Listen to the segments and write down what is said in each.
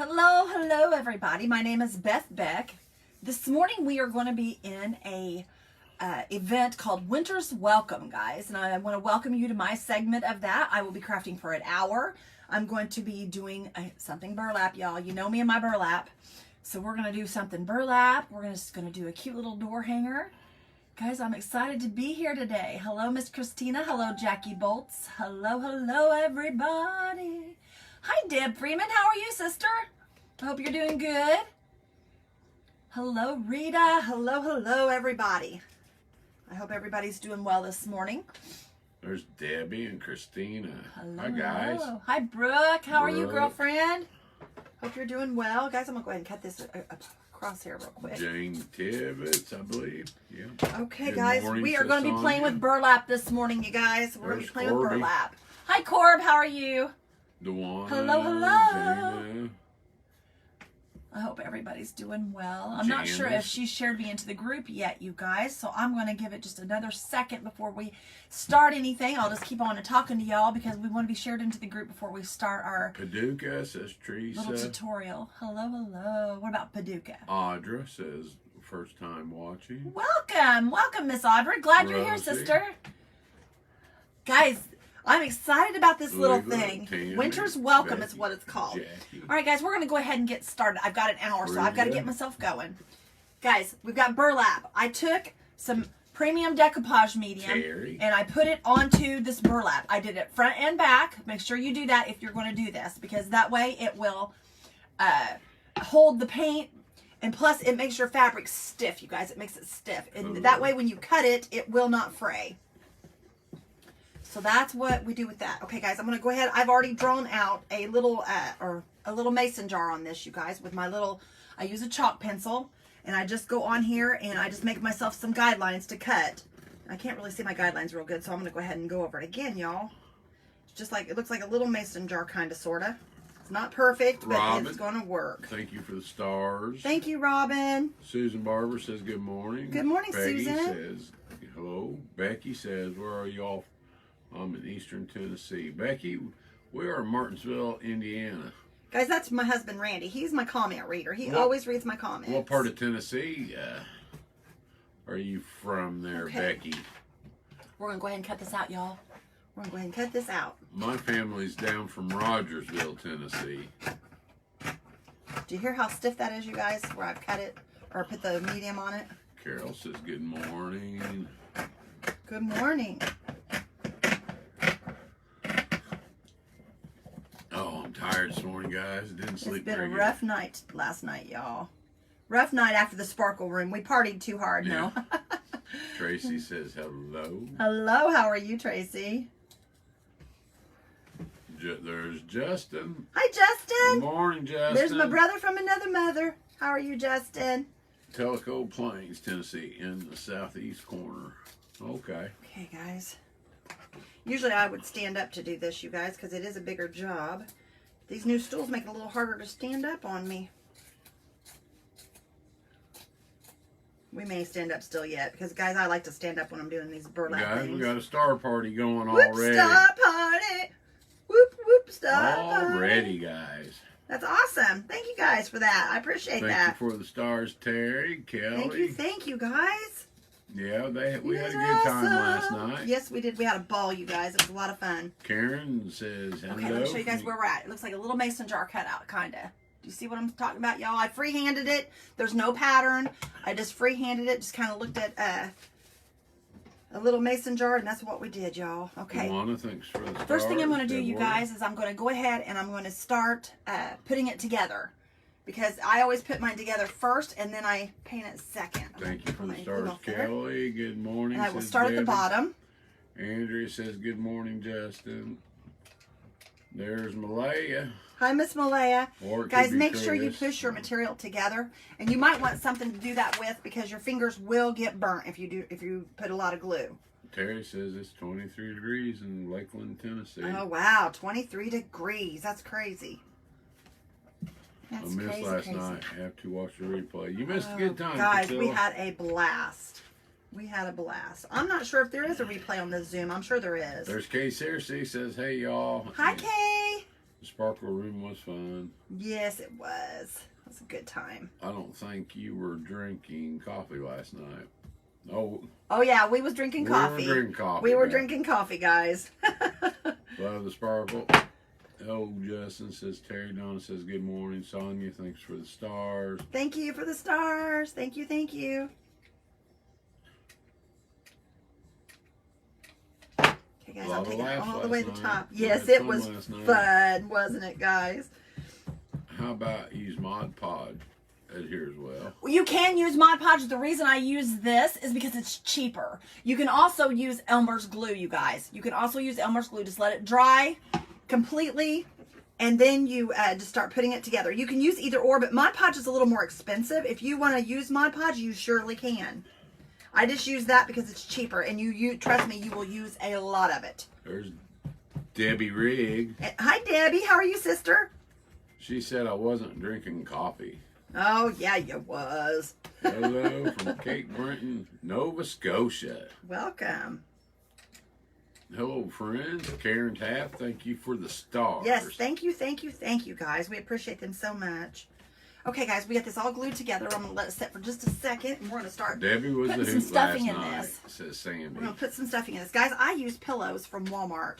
Hello everybody. My name is Beth Beck. This morning we are going to be in a event called Winter's Welcome, guys, and I want to welcome you to my segment of that. I will be crafting for an hour. I'm going to be doing something burlap, y'all. You know me and my burlap. So we're going to do something burlap. We're just going to do a cute little door hanger. Guys, I'm excited to be here today. Hello, Miss Christina. Hello, Jackie Bolts. Hello, everybody. Hi, Deb Freeman. How are you, sister? I hope you're doing good. Hello, Rita. Hello, everybody. I hope everybody's doing well this morning. There's Debbie and Christina. Hello. Hi, guys. Hi, Brooke. How are you, girlfriend? Hope you're doing well. Guys, I'm going to go ahead and cut this across here real quick. Jane Tibbetts, I believe. Yeah. Okay, Good guys. morning, We are going to be playing with burlap this morning, you guys. We're going to be playing with burlap. Hi, Corb. How are you? Dewan. Hello. Jana. I hope everybody's doing well. I'm not sure if she shared me into the group yet, you guys, so I'm going to give it just another second before we start anything. I'll just keep on talking to y'all because we want to be shared into the group before we start our Paducah, says Teresa. little tutorial. Hello. What about Paducah? Audra says first time watching. Welcome, Miss Audrey. Glad you're here, sister. Guys, I'm excited about this little thing. Tammy, Winter's Welcome Becky, is what it's called. Jackie. All right, guys, we're going to go ahead and get started. I've got an hour, so I've got to get myself going. Guys, we've got burlap. I took some premium decoupage medium, and I put it onto this burlap. I did it front and back. Make sure you do that if you're going to do this, because that way it will hold the paint, and plus it makes your fabric stiff, you guys. It makes it stiff. And that way when you cut it, it will not fray. So that's what we do with that. Okay, guys, I'm going to go ahead. I've already drawn out a little mason jar on this, you guys, with my little, I use a chalk pencil, and I just go on here and I just make myself some guidelines to cut. I can't really see my guidelines real good, so I'm going to go ahead and go over it again, y'all. It's just like, it looks like a little mason jar kind of, sort of. It's not perfect, but Robin, it's going to work. Thank you for the stars. Thank you, Robin. Susan Barber says good morning. Good morning, Peggy Susan. Says hello. Becky says, where are y'all? I'm in Eastern Tennessee. Becky, we are in Martinsville, Indiana. Guys, that's my husband, Randy. He's my comment reader. He always reads my comments. What part of Tennessee are you from there, Becky? We're going to go ahead and cut this out, y'all. We're going to go ahead and cut this out. My family's down from Rogersville, Tennessee. Do you hear how stiff that is, you guys, where I've cut it or put the medium on it? Carol says good morning. Good morning. Oh, I'm tired this morning, guys. Didn't sleep very good. It's been a rough night last night, y'all. Rough night after the Sparkle Room. We partied too hard, no? Tracy says hello. Hello, how are you, Tracy? There's Justin. Hi, Justin. Good morning, Justin. There's my brother from another mother. How are you, Justin? Tellico Plains, Tennessee, in the southeast corner. Okay. Okay, guys. Usually I would stand up to do this, you guys, because it is a bigger job. These new stools make it a little harder to stand up on me. We may stand up still yet, because, guys, I like to stand up when I'm doing these burlap things. We got a star party going Whoop, already. Star party! Whoop, star party! Already, guys. That's awesome. Thank you guys for that. I appreciate that. Thank you for the stars, Terry, Kelly. Thank you, guys. Yeah, we had a good time last night. Yes, we did. We had a ball, you guys. It was a lot of fun. Karen says hello. Okay, let me show you guys where we're at. It looks like a little mason jar cutout, kind of. Do you see what I'm talking about, y'all? I free-handed it. There's no pattern. I just free-handed it. Just kind of looked at a little mason jar, and that's what we did, y'all. Okay. Luana, thanks for the stars. First thing I'm going to do, you guys, is I'm going to go ahead and I'm going to start putting it together. Because I always put mine together first, and then I paint it second. Thank you for the stars, Kelly. Good morning. And I will start at the bottom. Andrea says, good morning, Justin. There's Malaya. Hi, Miss Malaya. Guys, make sure you push your material together. And you might want something to do that with, because your fingers will get burnt if you put a lot of glue. Terry says it's 23 degrees in Lakeland, Tennessee. Oh, wow. 23 degrees. That's crazy. I missed last night. I have to watch the replay. You missed a good time, guys. Priscilla. We had a blast. I'm not sure if there is a replay on this Zoom. I'm sure there is. There's Kay Searcy says, hey, y'all. Hi, Kay. The sparkle room was fun. Yes, it was. It was a good time. I don't think you were drinking coffee last night. Oh. Oh yeah, we was drinking coffee. We were drinking coffee. We were drinking coffee, guys. Love the sparkle. Oh, Justin says, Terry Donna says, good morning. Sonia, thanks for the stars. Thank you for the stars. Thank you, thank you. Okay, guys, I'll take it all the way to the top. Yes, it was fun, wasn't it, guys? How about use Mod Podge here as well? You can use Mod Podge. The reason I use this is because it's cheaper. You can also use Elmer's glue, you guys. You can also use Elmer's glue. Just let it dry completely, and then you just start putting it together. You can use either or, but Mod Podge is a little more expensive. If you want to use Mod Podge, you surely can. I just use that because it's cheaper, and you trust me, you will use a lot of it. There's Debbie Rigg. Hi, Debbie. How are you, sister? She said I wasn't drinking coffee. Oh, yeah, you was. Hello from Cape Breton, Nova Scotia. Welcome. Hello, friends. Karen Taft, thank you for the stars. Yes, thank you, thank you, thank you, guys. We appreciate them so much. Okay, guys, we got this all glued together. I'm going to let it sit for just a second, and we're going to start Debbie was putting some stuffing in this. Says Sandy. We're going to put some stuffing in this. Guys, I use pillows from Walmart.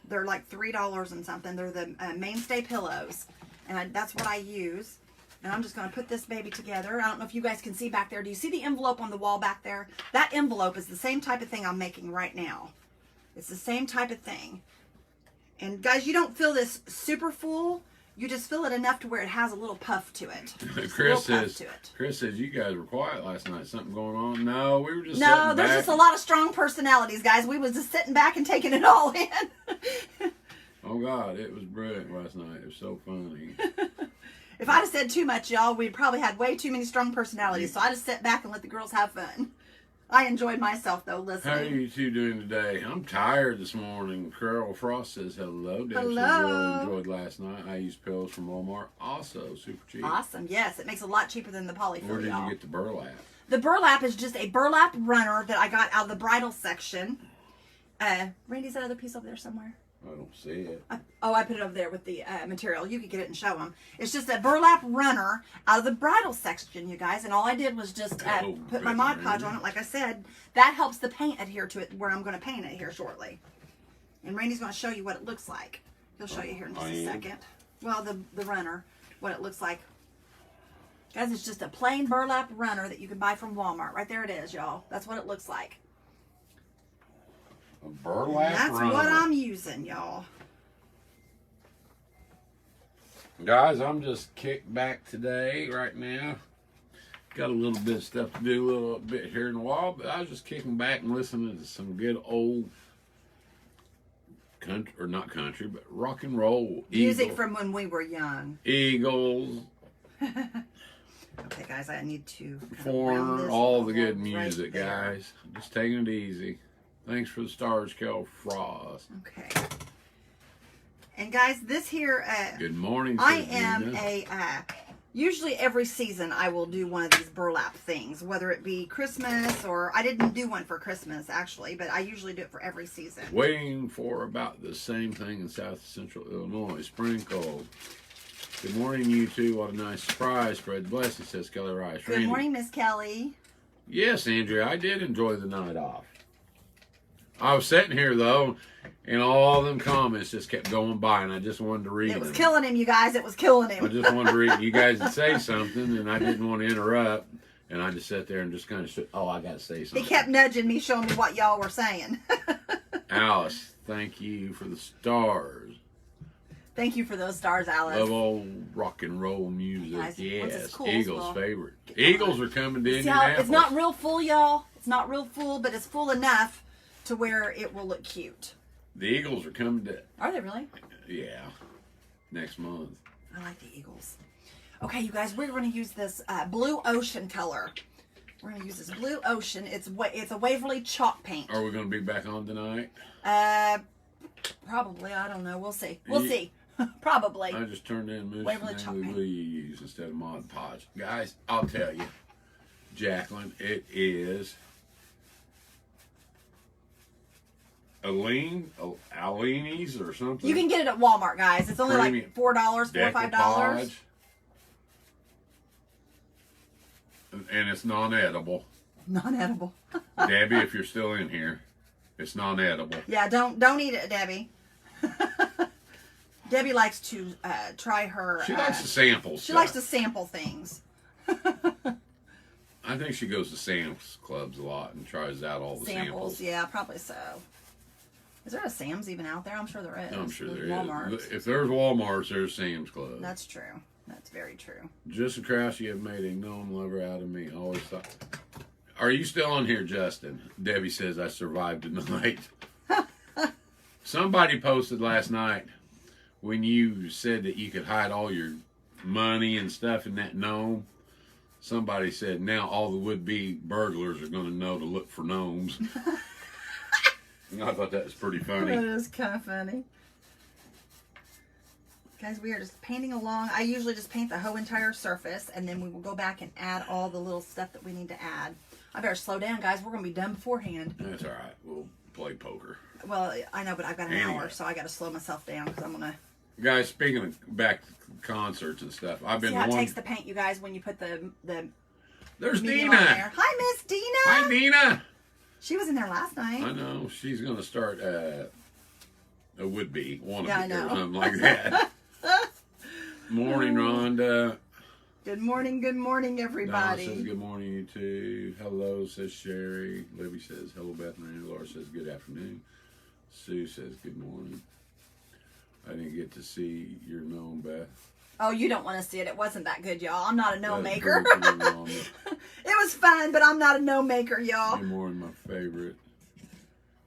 They're like $3 and something. They're the mainstay pillows, and that's what I use. And I'm just going to put this baby together. I don't know if you guys can see back there. Do you see the envelope on the wall back there? That envelope is the same type of thing I'm making right now. It's the same type of thing. And guys, you don't feel this super full. You just feel it enough to where it has a little puff to it. Chris says you guys were quiet last night. Something going on? No, we were just sitting No, there's back. just a lot of strong personalities, guys. We was just sitting back and taking it all in. Oh, God, it was brilliant last night. It was so funny. If I'd have said too much, y'all, we'd probably had way too many strong personalities. So I just sat back and let the girls have fun. I enjoyed myself, though, listening. How are you two doing today? I'm tired this morning. Carol Frost says hello. Deb Hello. says really enjoyed last night. I used pillows from Walmart. Also, super cheap. Awesome. Yes, it makes it a lot cheaper than the Where polyfill, did y'all. you get the burlap? The burlap is just a burlap runner that I got out of the bridal section. Randy's that other piece over there somewhere? I don't see it. I put it over there with the material. You could get it and show them. It's just a burlap runner out of the bridal section, you guys. And all I did was just put my Mod Podge on it. Like I said, that helps the paint adhere to it where I'm going to paint it here shortly. And Randy's going to show you what it looks like. He'll show you here in just a second. Well, the runner, what it looks like. Guys, it's just a plain burlap runner that you can buy from Walmart. Right there it is, y'all. That's what it looks like. A burlap That's runner. what I'm using, y'all. Guys, I'm just kicked back today, right now. Got a little bit of stuff to do, a little bit here in the wall, but I was just kicking back and listening to some good old country, or not country, but rock and roll. Music from when we were young. Eagles. Okay, guys, I need to Foreigner, all the good music, guys. Just taking it easy. Thanks for the stars, Kel Frost. Okay. And guys, this here, good morning. I am usually every season I will do one of these burlap things, whether it be Christmas or, I didn't do one for Christmas actually, but I usually do it for every season. Waiting for about the same thing in South Central Illinois. Sprinkle. Good morning, you two. What a nice surprise. Spread the blessing, says Kelly Rice. Good morning, Miss Kelly. Yes, Andrea, I did enjoy the night off. I was sitting here, though, and all them comments just kept going by, and I just wanted to read them. It was killing him, you guys. It was killing him. I just wanted to read. You guys would say something, and I didn't want to interrupt, and I just sat there and just kind of said, oh, I got to say something. He kept nudging me, showing me what y'all were saying. Alice, thank you for the stars. Thank you for those stars, Alice. Love old rock and roll music. Guys, yes, cool, Eagles' favorite. Eagles are coming to Indianapolis. It's not real full, y'all. It's not real full, but it's full enough to where it will look cute. The Eagles are coming to... Are they really? Yeah. Next month. I like the Eagles. Okay, you guys, we're going to use this blue ocean color. We're going to use this blue ocean. It's a Waverly chalk paint. Are we going to be back on tonight? Probably. I don't know. We'll see. We'll see. Probably. I just turned in Waverly chalk Moose paint. you use instead of Mod Podge. Guys, I'll tell you. Jacqueline, it is Alini's or something. You can get it at Walmart, guys. It's only like $4, $4 or $5. And it's non-edible. Non-edible. Debbie, if you're still in here, it's non-edible. Yeah, don't eat it, Debbie. Debbie likes to try her. She likes to sample. She likes to sample things. I think she goes to Sam's Clubs a lot and tries out all the samples. Yeah, probably so. Is there a Sam's even out there? I'm sure there is. I'm sure there Walmart's. is. If there's Walmart's, there's Sam's Club. That's true. That's very true. Just Krause, you have made a gnome lover out of me. Always thought. Are you still on here, Justin? Debbie says I survived the night. Somebody posted last night when you said that you could hide all your money and stuff in that gnome. Somebody said now all the would-be burglars are going to know to look for gnomes. And I thought that was pretty funny. That is kind of funny. Guys, we are just painting along. I usually just paint the whole entire surface, and then we will go back and add all the little stuff that we need to add. I better slow down, guys. We're going to be done beforehand. That's all right. We'll play poker. Well, I know, but I've got an hour, so I got to slow myself down because I'm going to... Guys, speaking of back to concerts and stuff, I've been... See how it takes the paint, you guys, when you put the There's medium Dina. on there. Hi, Miss Dina. Hi, Dina. She was in there last night. I know. She's going to start a would-be, wannabe, Yeah, I know. or something like that. Morning, Rhonda. Good morning, everybody. Donna says good morning, you too. Hello, says Sherry. Libby says hello, Bethany. Laura says good afternoon. Sue says good morning. I didn't get to see your gnome, Beth. Oh, you don't want to see it. It wasn't that good, y'all. I'm not a gnome That's maker. it It was fun, but I'm not a gnome maker, y'all. Good morning, my favorite.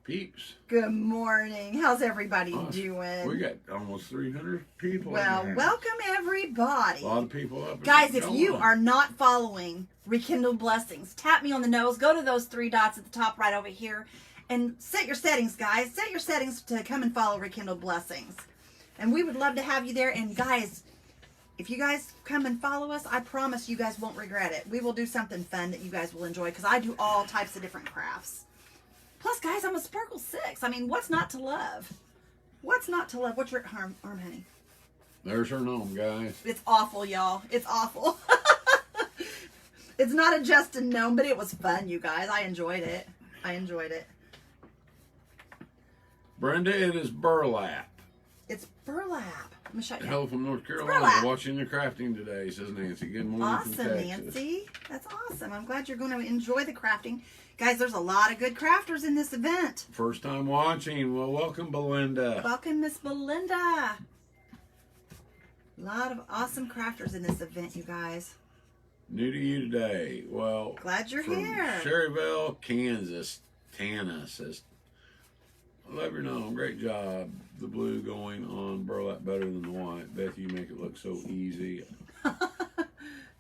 Peeps. Good morning. How's everybody We doing? got almost 300 people. Well, in there. welcome everybody. A lot of people up. Guys, if you are not following Rekindled Blessings, tap me on the nose. Go to those three dots at the top right over here and set your settings, guys. Set your settings to come and follow Rekindled Blessings. And we would love to have you there. And guys, if you guys come and follow us, I promise you guys won't regret it. We will do something fun that you guys will enjoy because I do all types of different crafts. Plus, guys, I'm a Sparkle 6. I mean, what's not to love? What's not to love? What's your arm, honey? There's her gnome, guys. It's awful, y'all. It's awful. It's not a Justin gnome, but it was fun, you guys. I enjoyed it. I enjoyed it. Brenda, it is Burlap. It's Burlap. Let me show you. Hello from North Burlap. Carolina. Watching the crafting today, says Nancy. Good morning from Awesome, Texas. Nancy. That's awesome. I'm glad you're going to enjoy the crafting. Guys, there's a lot of good crafters in this event. First time watching. Well, welcome, Belinda. Welcome, Miss Belinda. A lot of awesome crafters in this event, you guys. New to you today. Well, Glad you're from here. Sherryville, Kansas. Tana says, I love your gnome. Great job. The blue going on Burlap better than the white. Beth, you make it look so easy.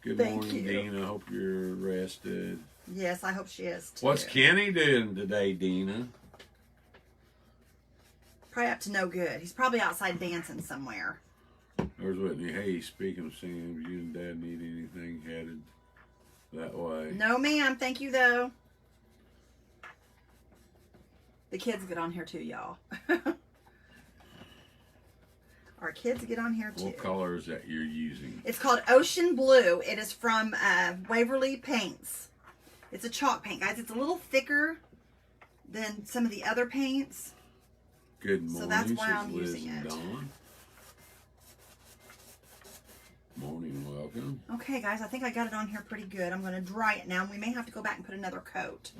Good Thank morning, you. Dean. I hope you're rested. Yes, I hope she is too. What's Kenny doing today, Dina? Probably up to no good. He's probably outside dancing somewhere. There's Whitney. Hey, speaking of singing, do you and Dad need anything headed that way? No, ma'am. Thank you, though. The kids get on here too, y'all. Our kids get on here too. What color is that you're using? It's called Ocean Blue. It is from Waverly Paints. It's a chalk paint, guys. It's a little thicker than some of the other paints. Good morning, So that's why says I'm Liz using and it. Dawn. Morning, welcome. Okay, guys, I think I got it on here pretty good. I'm going to dry it now. We may have to go back and put another coat.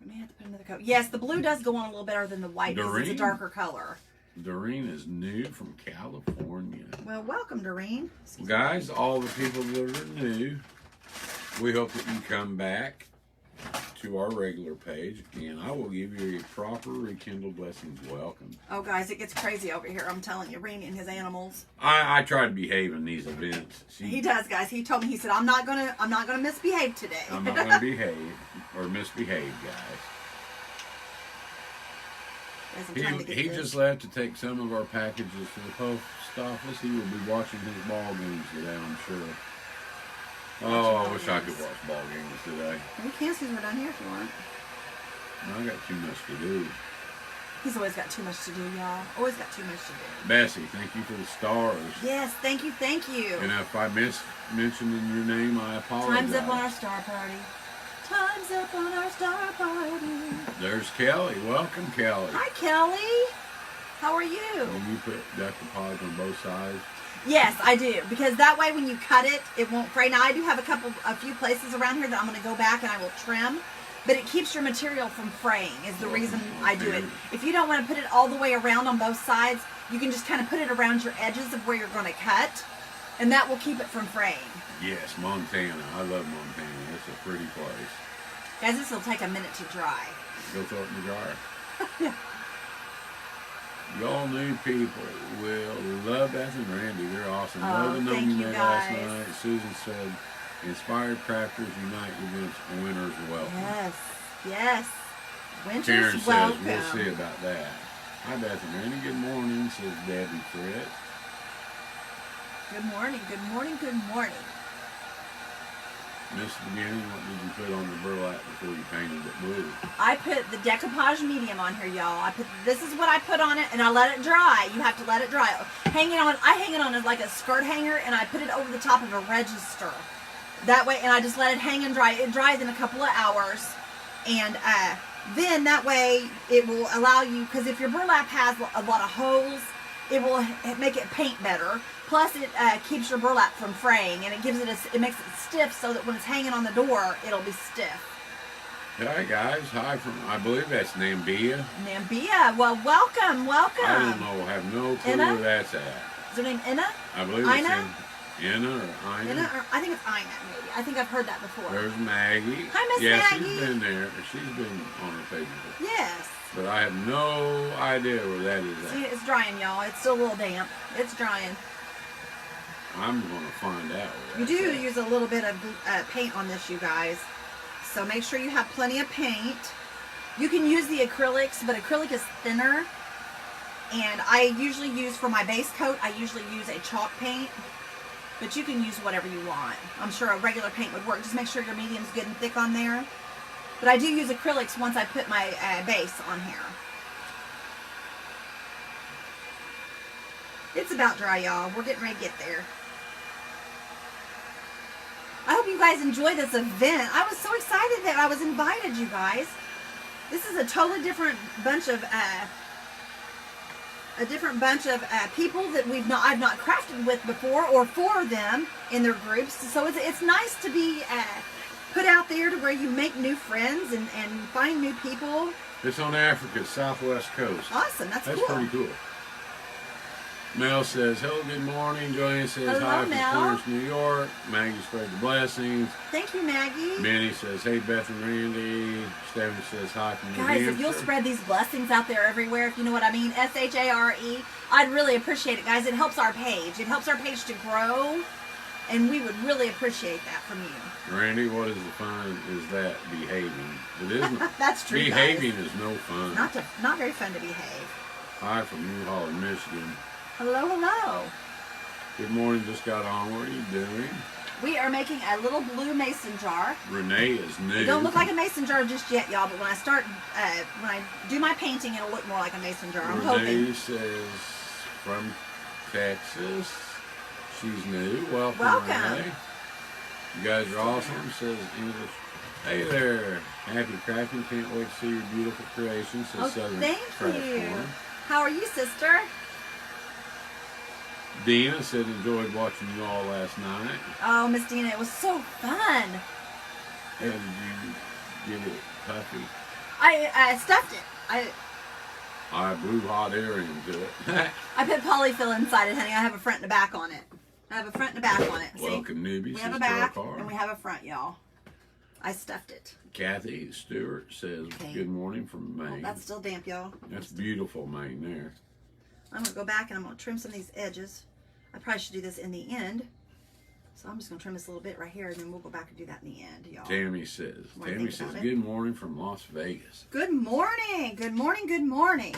We may have to put another coat. Yes, the blue does go on a little better than the white because it's a Doreen? darker color. Doreen is new from California. Well, welcome, Doreen. Guys, all the people that are new, we hope that you come back to our regular page. Again, I will give you a proper Rekindled Blessings welcome. Oh, guys, it gets crazy over here. I'm telling you, Rainy and his animals. I try to behave in these events. He does, guys. He told me, he said, I'm not gonna misbehave today. I'm not going to behave or misbehave, guys. Guys, I'm trying to get He this. just left to take some of our packages to the post office. He will be watching his ball games today, I'm sure. Oh, I wish I could watch ball games today. We can since we're done here if you want. I got too much to do. He's always got too much to do, y'all. Always got too much to do. Bessie, thank you for the stars. Yes, thank you, thank you. And if I mentioning your name, I apologize. Time's up on our star party. Time's up on our star party. There's Kelly. Welcome, Kelly. Hi, Kelly. How are you? And you put decoupage on both sides? Yes, I do. Because that way when you cut it, it won't fray. Now, I do have a few places around here that I'm going to go back and I will trim. But it keeps your material from fraying is the reason I do it. If you don't want to put it all the way around on both sides, you can just kind of put it around your edges of where you're going to cut. And that will keep it from fraying. Yes, Montana. I love Montana. It's a pretty place. Guys, this will take a minute to dry. Go throw it in the dryer. Yeah. Y'all new people will love Beth and Randy. They're awesome. Love the thank number you, met last guys. night. Susan said, Inspired Crafters Unite events. Winners welcome. Yes, yes. Winter's Karen says, welcome. we'll see about that. Hi, Beth and Randy. Good morning, says Debbie Fritz. Good morning, good morning, good morning. Miss Beginning, what did you put on the burlap before you painted it blue? I put the decoupage medium on here, y'all. This is what I put on it, and I let it dry. You have to let it dry. I hang it on as like a skirt hanger, and I put it over the top of a register. That way, and I just let it hang and dry. It dries in a couple of hours, and then that way it will allow you, because if your burlap has a lot of holes, it will make it paint better. Plus, it keeps your burlap from fraying, and it makes it stiff so that when it's hanging on the door, it'll be stiff. Hi guys, hi from, I believe that's Nambia. Nambia, well, welcome, welcome. I don't know, have no clue Ina? where that's at. Is her name Ina? I believe Ina? it's in Ina or Ina. Ina, or I think it's Ina, maybe. I think I've heard that before. There's Maggie. Hi, Miss yeah, Maggie. she's been there. She's been on her page before. Yes. But I have no idea where that is at. See, it's drying, y'all. It's still a little damp. It's drying. I'm going to find out where You that's do at. use a little bit of paint on this, you guys. So make sure you have plenty of paint. You can use the acrylics, but acrylic is thinner. And I usually use, for my base coat, I usually use a chalk paint. But you can use whatever you want. I'm sure a regular paint would work. Just make sure your medium's good and thick on there. But I do use acrylics once I put my base on here. It's about dry, y'all. We're getting ready to get there. I hope you guys enjoy this event. I was so excited that I was invited, you guys. This is a totally different bunch of people that I've not crafted with before, or for them in their groups. So it's nice to be put out there to where you make new friends and find new people. It's on Africa's southwest coast. Awesome, that's cool. That's pretty cool. Mel says, hello, good morning. Joanne says, Hello, hi from Mel. Clarence, New York. Maggie spread the blessings. Thank you, Maggie. Benny says, hey, Beth and Randy. Stephanie says, hi from New Guys, Hampshire. if you'll spread these blessings out there everywhere, if you know what I mean, SHARE, I'd really appreciate it, guys. It helps our page. It helps our page to grow, and we would really appreciate that from you. Randy, what is the fun is that behaving? It isn't. That's true, Behaving guys. is no fun. Not very fun to behave. Hi from New Holland, Michigan. Hello, hello. Good morning, just got on. What are you doing? We are making a little blue mason jar. Renee is new. It don't look like a mason jar just yet, y'all, but when I do my painting, it'll look more like a mason jar. I'm Renee hoping. says, from Texas. She's new. Welcome, Welcome. Renee. You guys are awesome, says English. Hey there. Happy crafting. Can't wait to see your beautiful creations, says Oh, Southern thank Craft you. Forum. How are you, sister? Dina said enjoyed watching you all last night. Oh, Miss Dina, it was so fun. How did you get it puffy? I stuffed it. I blew hot air into it. I put polyfill inside it, honey. I have a front and a back on it. I have a front and a back on it. See? Welcome, newbies. We have a back and we have a front, y'all. I stuffed it. Kathy Stewart says, Okay. good morning from Maine. Oh, that's still damp, y'all. That's beautiful, Maine, there. I'm going to go back and I'm going to trim some of these edges. I probably should do this in the end. So I'm just going to trim this a little bit right here, and then we'll go back and do that in the end, y'all. Tammy says, What do you think about it? good morning from Las Vegas. Good morning. Good morning. Good morning.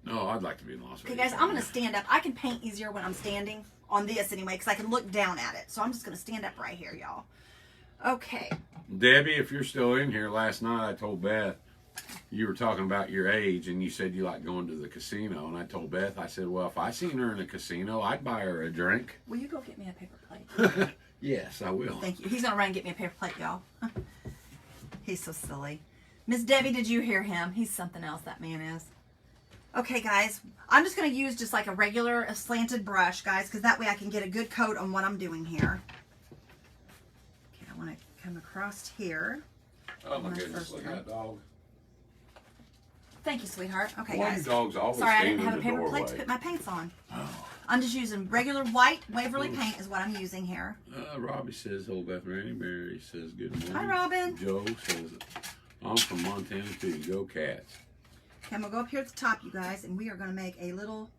No, I'd like to be in Las Okay, Vegas. guys, I'm going to stand up. I can paint easier when I'm standing on this anyway, because I can look down at it. So I'm just going to stand up right here, y'all. Okay. Debbie, if you're still in here, last night I told Beth you were talking about your age, and you said you like going to the casino, and I told Beth, I said, well, if I seen her in a casino, I'd buy her a drink. Will you go get me a paper plate? Yes, I will. Thank you. He's gonna run and get me a paper plate, y'all. He's so silly. Miss Debbie, did you hear him? He's something else, that man is. Okay, guys, I'm just going to use just like a regular slanted brush, guys, because that way I can get a good coat on what I'm doing here. Okay, I want to come across here. Oh, my goodness, look at that dog. Thank you, sweetheart. Okay, Why guys. do dogs always Sorry, I stand didn't have in a the paper plate to doorway? put my paints on. Oh. I'm just using regular white Waverly paint is what I'm using here. Robbie says, hello, Beth and Randy. Mary says, good morning. Hi, Robin. Joe says, I'm from Montana, too. Go Cats. Okay, I'm going to go up here at the top, you guys, and we are going to make a little...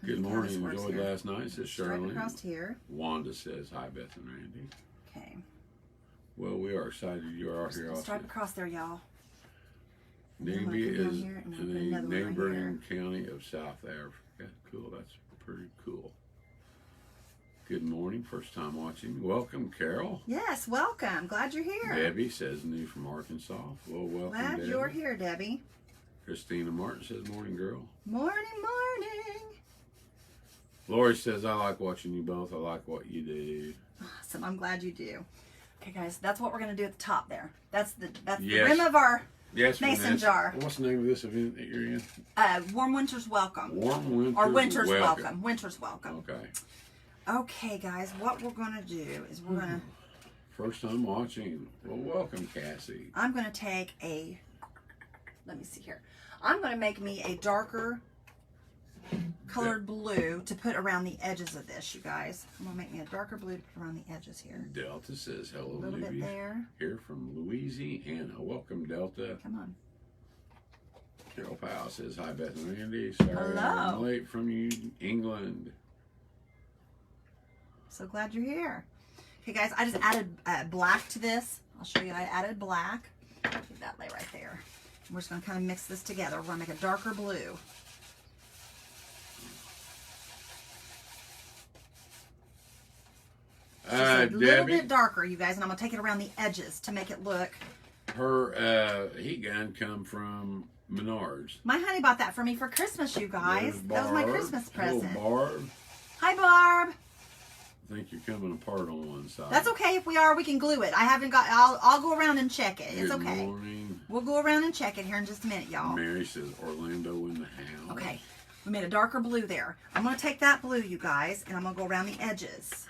Good morning. Enjoyed last night, says Stripe Shirley. across here. Wanda says, hi, Beth and Randy. Okay. Well, we are excited you are here also. Stripe across there, y'all. Namibia is here, and then in put the another one right neighboring county of South Africa. Cool. That's pretty cool. Good morning. First time watching. Welcome, Carol. Yes, welcome. Glad you're here. Debbie says, new from Arkansas. Well, welcome, Glad Debbie. you're here, Debbie. Christina Martin says, morning, girl. Morning, morning. Lori says, I like watching you both. I like what you do. Awesome. I'm glad you do. Okay, guys, that's what we're going to do at the top there. That's the Yes. rim of our Yes, mason Vanessa. jar. What's the name of this event that you're in? Warm Winter's Welcome. Warm Winter's Or Winter's Welcome. Welcome. Winter's Welcome. Okay. Okay, guys, what we're going to do is we're going to... First time watching. Well, welcome, Cassie. I'm going to take a... Let me see here. I'm going to make me a darker colored blue to put around the edges of this, you guys. I'm going to make me a darker blue to put around the edges here. Delta says, hello, A little bit there. Here from Louisiana. Welcome, Delta. Come on. Carol Powell says, hi, Beth and Randy. Sorry Hello. I'm late from you, England. So glad you're here. Okay, guys, I just added black to this. I'll show you. I added black. Leave that lay right there. And we're just going to kind of mix this together. We're going to make a darker blue. Just a little Debbie, bit darker, you guys, and I'm going to take it around the edges to make it look. her heat gun come from Menards. My honey bought that for me for Christmas, you guys. There's That was my Barb. Christmas Hello, present. Barb. Hi, Barb. I think you're coming apart on one side. That's okay. If we are, we can glue it. I haven't got... I'll go around and check it. It's Good okay. morning. We'll go around and check it here in just a minute, y'all. Mary says, Orlando in the house. Okay. We made a darker blue there. I'm going to take that blue, you guys, and I'm going to go around the edges.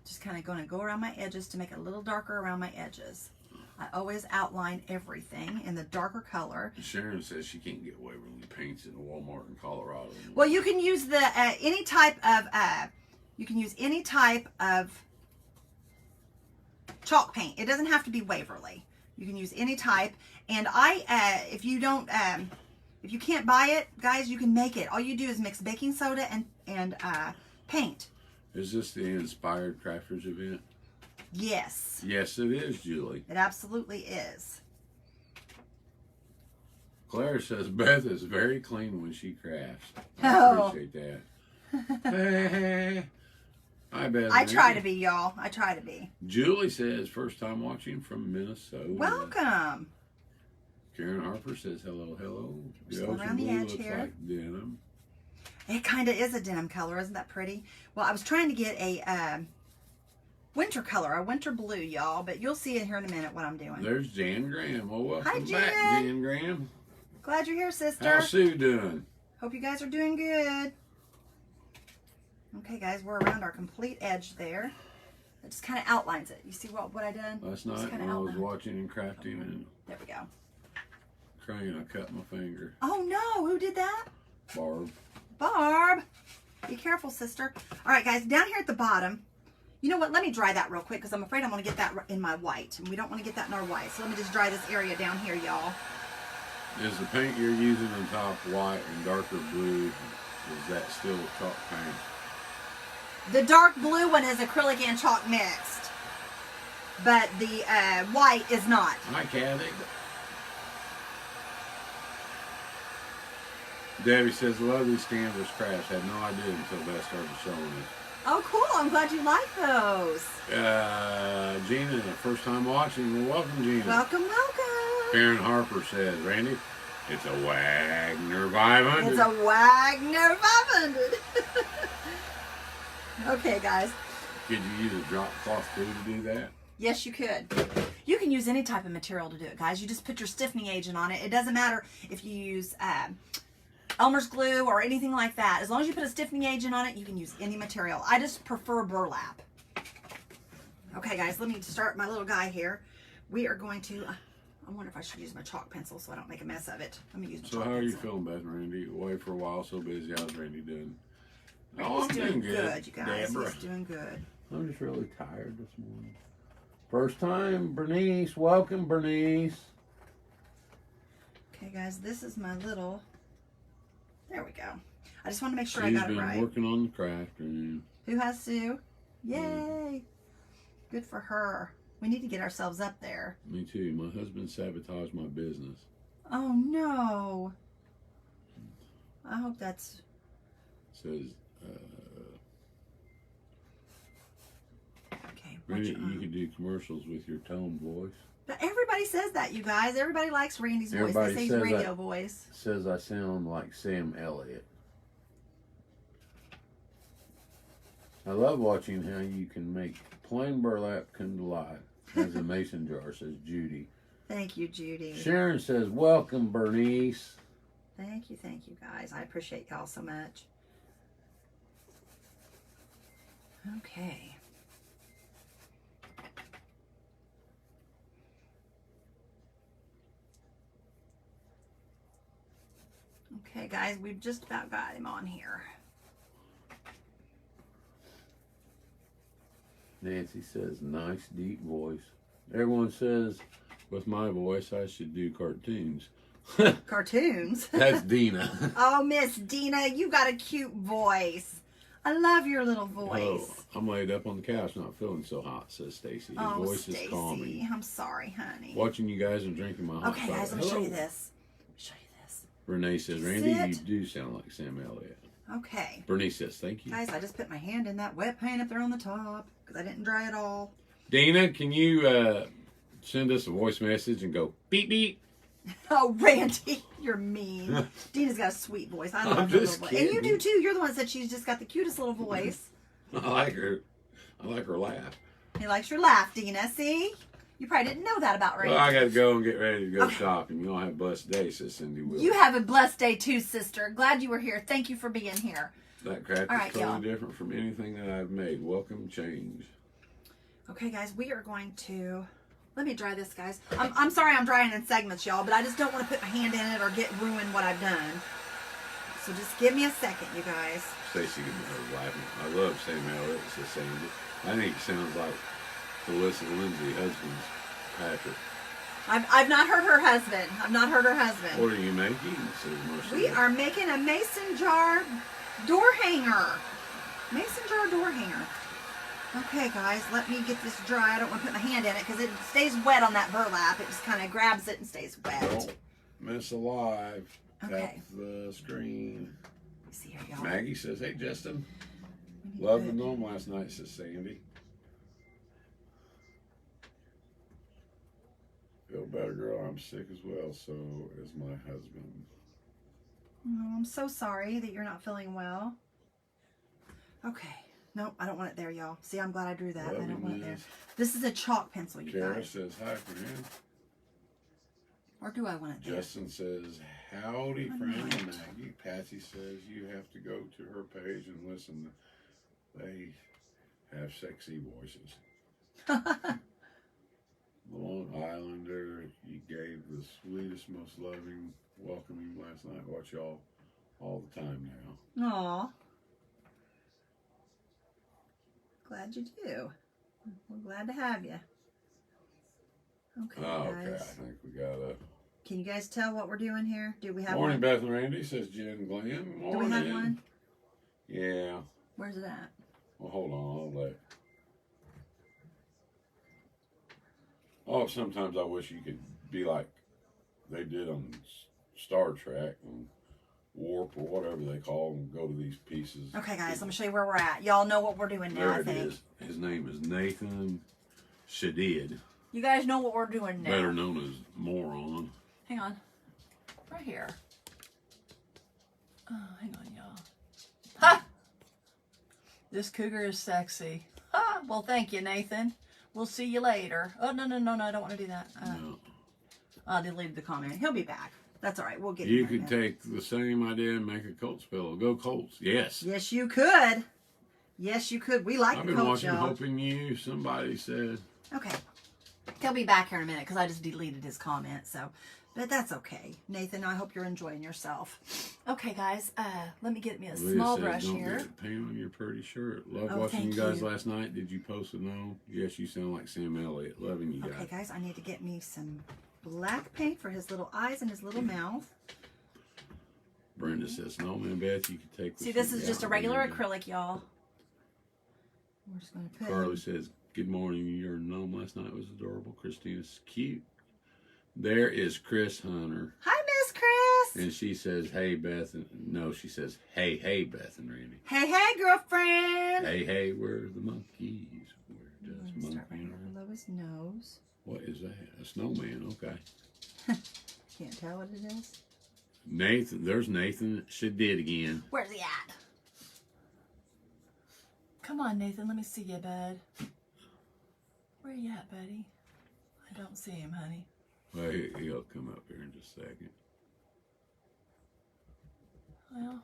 Just kind of going to go around my edges to make it a little darker around my edges. I always outline everything in the darker color. Sharon says she can't get Waverly paints in Walmart in Colorado. Well, you can use the any type of chalk paint. It doesn't have to be Waverly. You can use any type. And if you can't buy it, guys, you can make it. All you do is mix baking soda and paint. Is this the Inspired Crafters event? Yes. Yes, it is, Julie. It absolutely is. Claire says Beth is very clean when she crafts. I Oh. appreciate that. Hey. Hi, Beth. I try to be, y'all. I try to be. Julie says first time watching from Minnesota. Welcome. Karen Harper says hello, hello. Just The go ocean around the blue edge looks here. like denim. It kind of is a denim color. Isn't that pretty? Well, I was trying to get a winter color, a winter blue, y'all. But you'll see it here in a minute what I'm doing. There's Jan Graham. Well, welcome Hi, back, Jan. Jan Graham. Glad you're here, sister. How's Sue doing? Hope you guys are doing good. Okay, guys, we're around our complete edge there. It just kind of outlines it. You see what I done? Last Just night kinda when I was outline. watching and crafting and There we go. crying, I cut my finger. Oh no, who did that? Barb. Barb. Be careful, sister. All right, guys, down here at the bottom, you know what? Let me dry that real quick because I'm afraid I'm going to get that in my white. And we don't want to get that in our white. So let me just dry this area down here, y'all. Is the paint you're using on top white and darker blue, is that still chalk paint? The dark blue one is acrylic and chalk mixed. But the white is not. Hi, Kathy. Debbie says, love these canvas crafts. Had no idea until Beth started showing us. Oh, cool. I'm glad you like those. Gina, first time watching. Well, welcome, Gina. Welcome, welcome. Karen Harper says, Randy, it's a Wagner 500. It's a Wagner 500. Okay, guys. Could you use a drop cloth too to do that? Yes, you could. You can use any type of material to do it, guys. You just put your stiffening agent on it. It doesn't matter if you use Elmer's glue or anything like that. As long as you put a stiffening agent on it, you can use any material. I just prefer burlap. Okay, guys, let me start my little guy here. We are going to... I wonder if I should use my chalk pencil so I don't make a mess of it. Let me use my So chalk how are you pencil. feeling, Beth and Randy? Away for a while, so busy. How's Randy doing? Randy's I'm doing good, you guys. Deborah. He's doing good. I'm just really tired this morning. First time, Bernice. Welcome, Bernice. Okay, guys, this is my little... There we go. I just want to make sure She's I got it been right. working on the craft. And Who has Sue? Yay! Good for her. We need to get ourselves up there. me too. My husband sabotaged my business. Oh, no. I hope that's... Says, Okay. Randy, you could do commercials with your tone voice. But everybody says that, you guys. Everybody likes Randy's voice. Everybody They say he's says radio that. voice. Says I sound like Sam Elliott. I love watching how you can make plain burlap come to life. As a mason jar, says Judy. Thank you, Judy. Sharon says, welcome, Bernice. Thank you, guys. I appreciate y'all so much. Okay. Okay, guys, we've just about got him on here. Nancy says, nice deep voice. Everyone says, with my voice, I should do cartoons. Cartoons? That's Dina. Oh, Miss Dina, you got a cute voice. I love your little voice. Oh, I'm laid up on the couch, not feeling so hot, says Stacy. His voice is calming. Stacy, I'm sorry, honey. Watching you guys and drinking my hot Okay, chocolate. guys, let me show you this. Renee says, Randy, Sit. you do sound like Sam Elliott. Okay. Bernice says, thank you. Guys, I just put my hand in that wet paint up there on the top because I didn't dry it all. Dana, can you send us a voice message and go beep beep? Oh, Randy, you're mean. Dina's got a sweet voice. I love I'm her just little voice. And you kidding. do too. You're the one that said she's just got the cutest little voice. I like her. I like her laugh. He likes your laugh, Dina. See? You probably didn't know that about Randy. Well, I got to go and get ready to go Okay. shopping. You all have a blessed day, says Cindy Will. You have a blessed day too, sister. Glad you were here. Thank you for being here. That craft All is right, totally y'all. different from anything that I've made. Welcome change. Okay, guys, we are going to... Let me dry this, guys. I'm sorry I'm drying in segments, y'all, but I just don't want to put my hand in it or ruin what I've done. So just give me a second, you guys. Stacy was laughing. I love Sam Elliott, says Sandy. I think it sounds like Alyssa Lindsay, husband's Patrick. I've not heard her husband. I've not heard her husband. What are you making? Says Marcia. We are making a mason jar door hanger. Mason jar door hanger. Okay, guys, let me get this dry. I don't want to put my hand in it because it stays wet on that burlap. It just kind of grabs it and stays wet. Don't miss alive. Okay. Tap the screen. Let's see here, y'all. Maggie says, hey, Justin. Loved the gnome last night, says Sandy. Feel better, girl. I'm sick as well. So is my husband. Oh, I'm so sorry that you're not feeling well. Okay. Nope, I don't want it there, y'all. See, I'm glad I drew that. I don't want it there. This is a chalk pencil, you Kara guys. says, hi, friend. Or do I want it there? Justin says, howdy, I friend. might. Maggie. Patsy says, you have to go to her page and listen. They have sexy voices. Long Islander, you gave the sweetest, most loving, welcoming last night. Watch y'all all the time now. Aw. Glad you do. We're glad to have you. Okay, Oh, okay. I guys. think we got a... Can you guys tell what we're doing here? Do we have Morning, one? Beth and Randy, says Jen Glenn. Do Morning. we have one? Yeah. Where's it at? Well, hold on. I'll let... Oh, sometimes I wish you could be like they did on Star Trek and Warp or whatever they call them, go to these pieces. Okay, guys, let me show you where we're at. Y'all know what we're doing now, There I it think. is. His name is Nathan Shadid. You guys know what we're doing now. Better known as moron. Hang on. Right here. Oh, hang on, y'all. Ha! This cougar is sexy. Ha! Well, thank you, Nathan. We'll see you later. Oh, no, I don't want to do that. No. I deleted the comment. He'll be back. That's all right. We'll get You him could right now. take the same idea and make a Colts pillow. Go Colts. Yes. Yes, you could. Yes, you could. We like I've the been Colts, watching y'all. Hoping You. Somebody said. Okay. He'll be back here in a minute because I just deleted his comment. So, but that's okay. Nathan, I hope you're enjoying yourself. Okay, guys. Let me get me a Leah small says, brush don't here. get paint on your pretty shirt. Love Oh, watching thank you guys you. last night. Did you post a no? Yes, you sound like Sam Elliott. Loving you guys. Okay, guys. I need to get me some black paint for his little eyes and his little mouth. Brenda says, Snowman, Beth, you could take the See, this sheet is just a out. regular acrylic, y'all. We're just going to put Carly says, good morning. Your gnome last night was adorable. Christina's cute. There is Chris Hunter. Hi, Miss Chris. And she says, hey, Beth. And, no, she says, hey, Beth and Randy. Hey, girlfriend. Hey, where are the monkeys? Where does Start right monkey? below his nose. What is that? A snowman. Okay. Can't tell what it is. Nathan, there's Nathan. She did again. Where's he at? Come on, Nathan. Let me see you, bud. Where you at, buddy? I don't see him, honey. Well, he'll come up here in just a second. Well,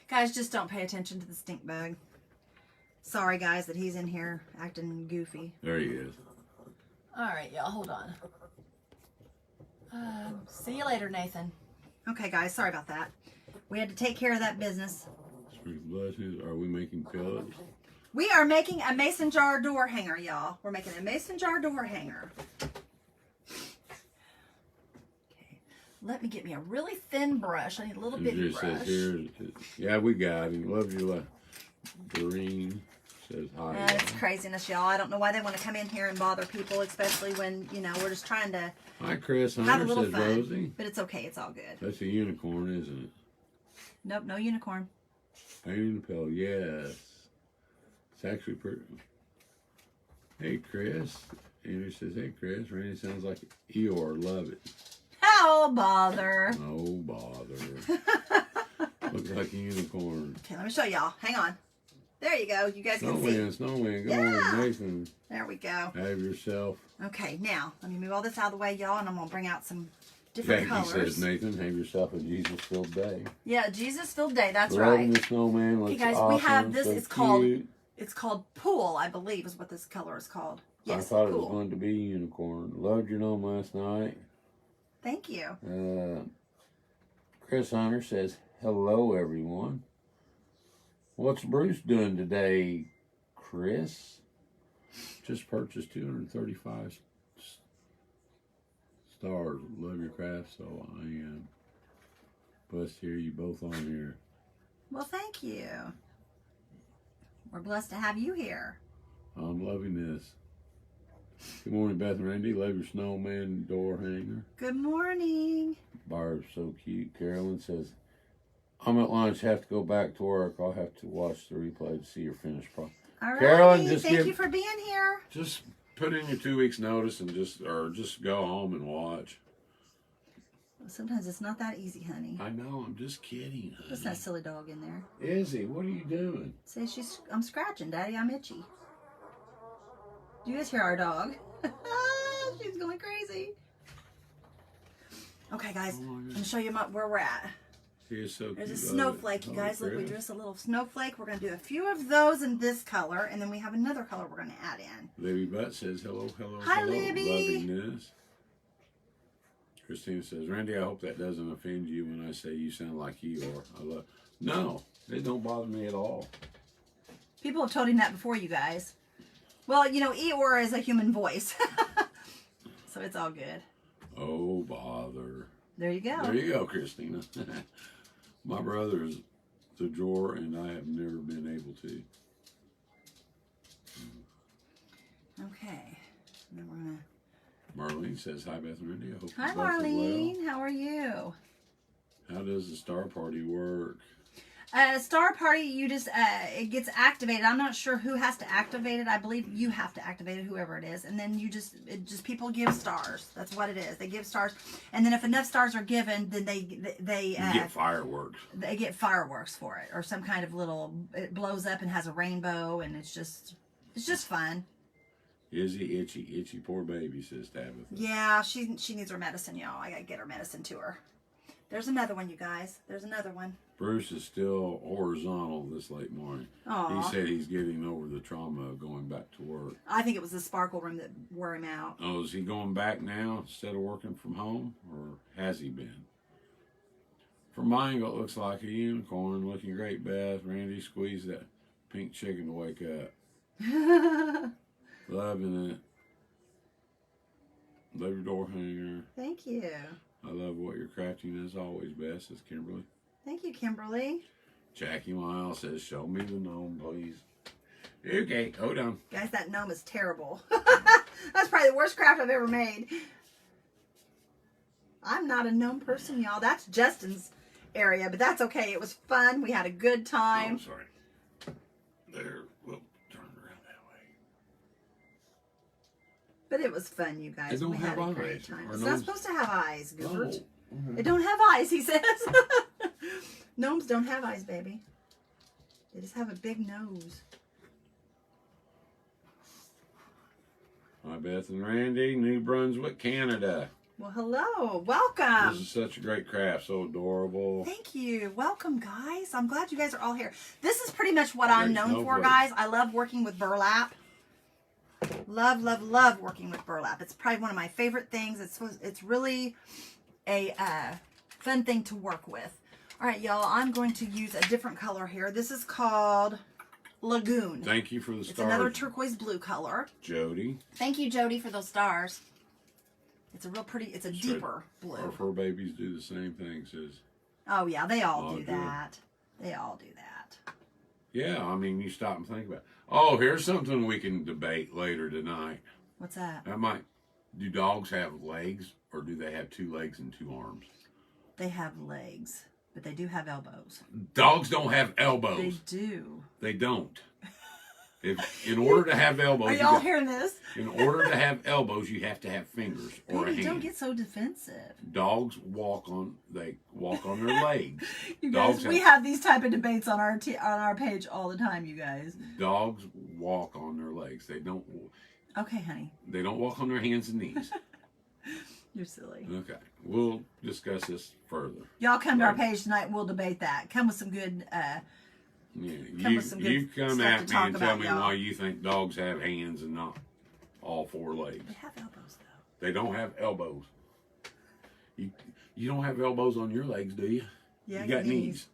guys, just don't pay attention to the stink bug. Sorry, guys, that he's in here acting goofy. There he is. All right, y'all, hold on. See you later, Nathan. Okay, guys, sorry about that. We had to take care of that business. Blessings. Are we making pillows? We are making a mason jar door hanger, y'all. We're making a mason jar door hanger. Okay, let me get me a really thin brush. I need a little It bitty just brush. says here. Yeah, we got him. Love your life. Doreen says hi. It's craziness, y'all. I don't know why they want to come in here and bother people, especially when, you know, we're just trying to Hi, Chris have a Hunter, little says fun. Rosie. But it's okay. It's all good. That's a unicorn, isn't it? Nope, no unicorn. Painting the pillow, yes. It's actually pretty. Hey, Chris. Andrew says, hey, Chris. Randy sounds like Eeyore. Love it. Oh, bother. No bother. Looks like a unicorn. Okay, let me show y'all. Hang on. There you go. You guys can see. Snowman. Go Yeah. on, Nathan. There we go. Have yourself. Okay, now, let me move all this out of the way, y'all, and I'm going to bring out some different Jackie colors. says, Nathan, have yourself a Jesus-filled day. Yeah, Jesus-filled day. That's Loving right. the snowman. Looks Okay, guys, awesome. we have this. So It's called cute. Pool, I believe, is what this color is called. Yes, I thought it Pool. was going to be unicorn. Loved your gnome last night. Thank you. Chris Hunter says, hello, everyone. What's Bruce doing today, Chris? Just purchased 235 stars. Love your craft, so I am. Blessed to hear you both on here. Well, thank you. We're blessed to have you here. I'm loving this. Good morning, Beth and Randy. Love your snowman door hanger. Good morning. Barb's so cute. Carolyn says, I'm at lunch. Have to go back to work. I'll have to watch the replay to see your finished product. All right. Carolyn, just thank give- you for being here. Just put in your 2 weeks notice and just go home and watch. Sometimes it's not that easy, honey. I know. I'm just kidding, honey. What's that silly dog in there? Izzy, what are you doing? Say I'm scratching, Daddy. I'm itchy. Do you guys hear our dog? She's going crazy. Okay, guys. Oh, I'm gonna show you where we're at. She is so There's a cute. snowflake, you guys. Look, we drew us a little snowflake. We're gonna do a few of those in this color, and then we have another color we're gonna add in. Libby Butt says, hello. Hi, hello. Libby. Loving this. Christina says, Randy, I hope that doesn't offend you when I say you sound like Eeyore. No, it don't bother me at all. People have told him that before, you guys. Well, you know, Eeyore is a human voice. So it's all good. Oh, bother. There you go. There you go, Christina. My brother is the drawer, and I have never been able to. Okay. And then we're gonna... Marlene says, hi, Beth and Randy. I hope Hi, you're both as Marlene. well. How are you? How does the star party work? Star Party, you just, it gets activated. I'm not sure who has to activate it. I believe you have to activate it, whoever it is. And then people give stars. That's what it is. They give stars. And then if enough stars are given, then they get fireworks. They get fireworks for it. Or some kind of little, it blows up and has a rainbow. And it's just fun. Izzy, itchy, poor baby, says Tabitha. Yeah, she needs her medicine, y'all. I got to get her medicine to her. There's another one, you guys. There's another one. Bruce is still horizontal this late morning. Aww. He said he's getting over the trauma of going back to work. I think it was the sparkle room that wore him out. Oh, is he going back now instead of working from home? Or has he been? From my angle, it looks like a unicorn. Looking great, Beth. Randy, squeeze that pink chicken to wake up. Loving it. Love your door hanger. Thank you. I love what you're crafting as always, Beth, says Kimberly. Thank you, Kimberly. Jackie Miles says, show me the gnome, please. Okay, hold on. Guys, that gnome is terrible. That's probably the worst craft I've ever made. I'm not a gnome person, y'all. That's Justin's area, but that's okay. It was fun. We had a good time. Oh, I'm sorry. There, we'll turn around that way. But it was fun, you guys. It don't we have had a eyes. great time. Or It's gnomes. not supposed to have eyes, Goobert. Oh, It don't have eyes, he says. Gnomes don't have eyes, baby. They just have a big nose. Hi, Beth and Randy, New Brunswick, Canada. Well, hello. Welcome. This is such a great craft. So adorable. Thank you. Welcome, guys. I'm glad you guys are all here. This is pretty much what I'm known for, snowflake. guys. I love working with burlap. Love, love, love working with burlap. It's probably one of my favorite things. It's really a fun thing to work with. All right, y'all. I'm going to use a different color here. This is called Lagoon. Thank you for the It's stars. another turquoise blue color. Jody. Thank you, Jody, for those stars. It's a real pretty, it's a That's deeper Our blue. fur babies do the same thing, says. Oh, yeah, they all Oh, do good. that. They all do that. Yeah, I mean, you stop and think about it. Oh, here's something we can debate later tonight. What's that? Do dogs have legs, or do they have 2 legs and 2 arms? They have legs, but they do have elbows. Dogs don't have They elbows. do. They don't. In order to have elbows, Are y'all hearing this? in order to have elbows, you have to have fingers or a Baby, hand. don't get so defensive. Dogs walk on their legs. You Dogs guys, we have these type of debates on our page all the time, you guys. Dogs walk on their legs. They don't Okay, honey. walk on their hands and knees. You're silly. Okay, we'll discuss this further. Y'all come to our page tonight. We'll debate that. Come with some good. Yeah, Come with some good you come stuff at to me talk and tell about, me y'all. why you think dogs have hands and not all 4 legs. They have elbows though. They don't have elbows. You don't have elbows on your legs, do you? Yeah, you got knees.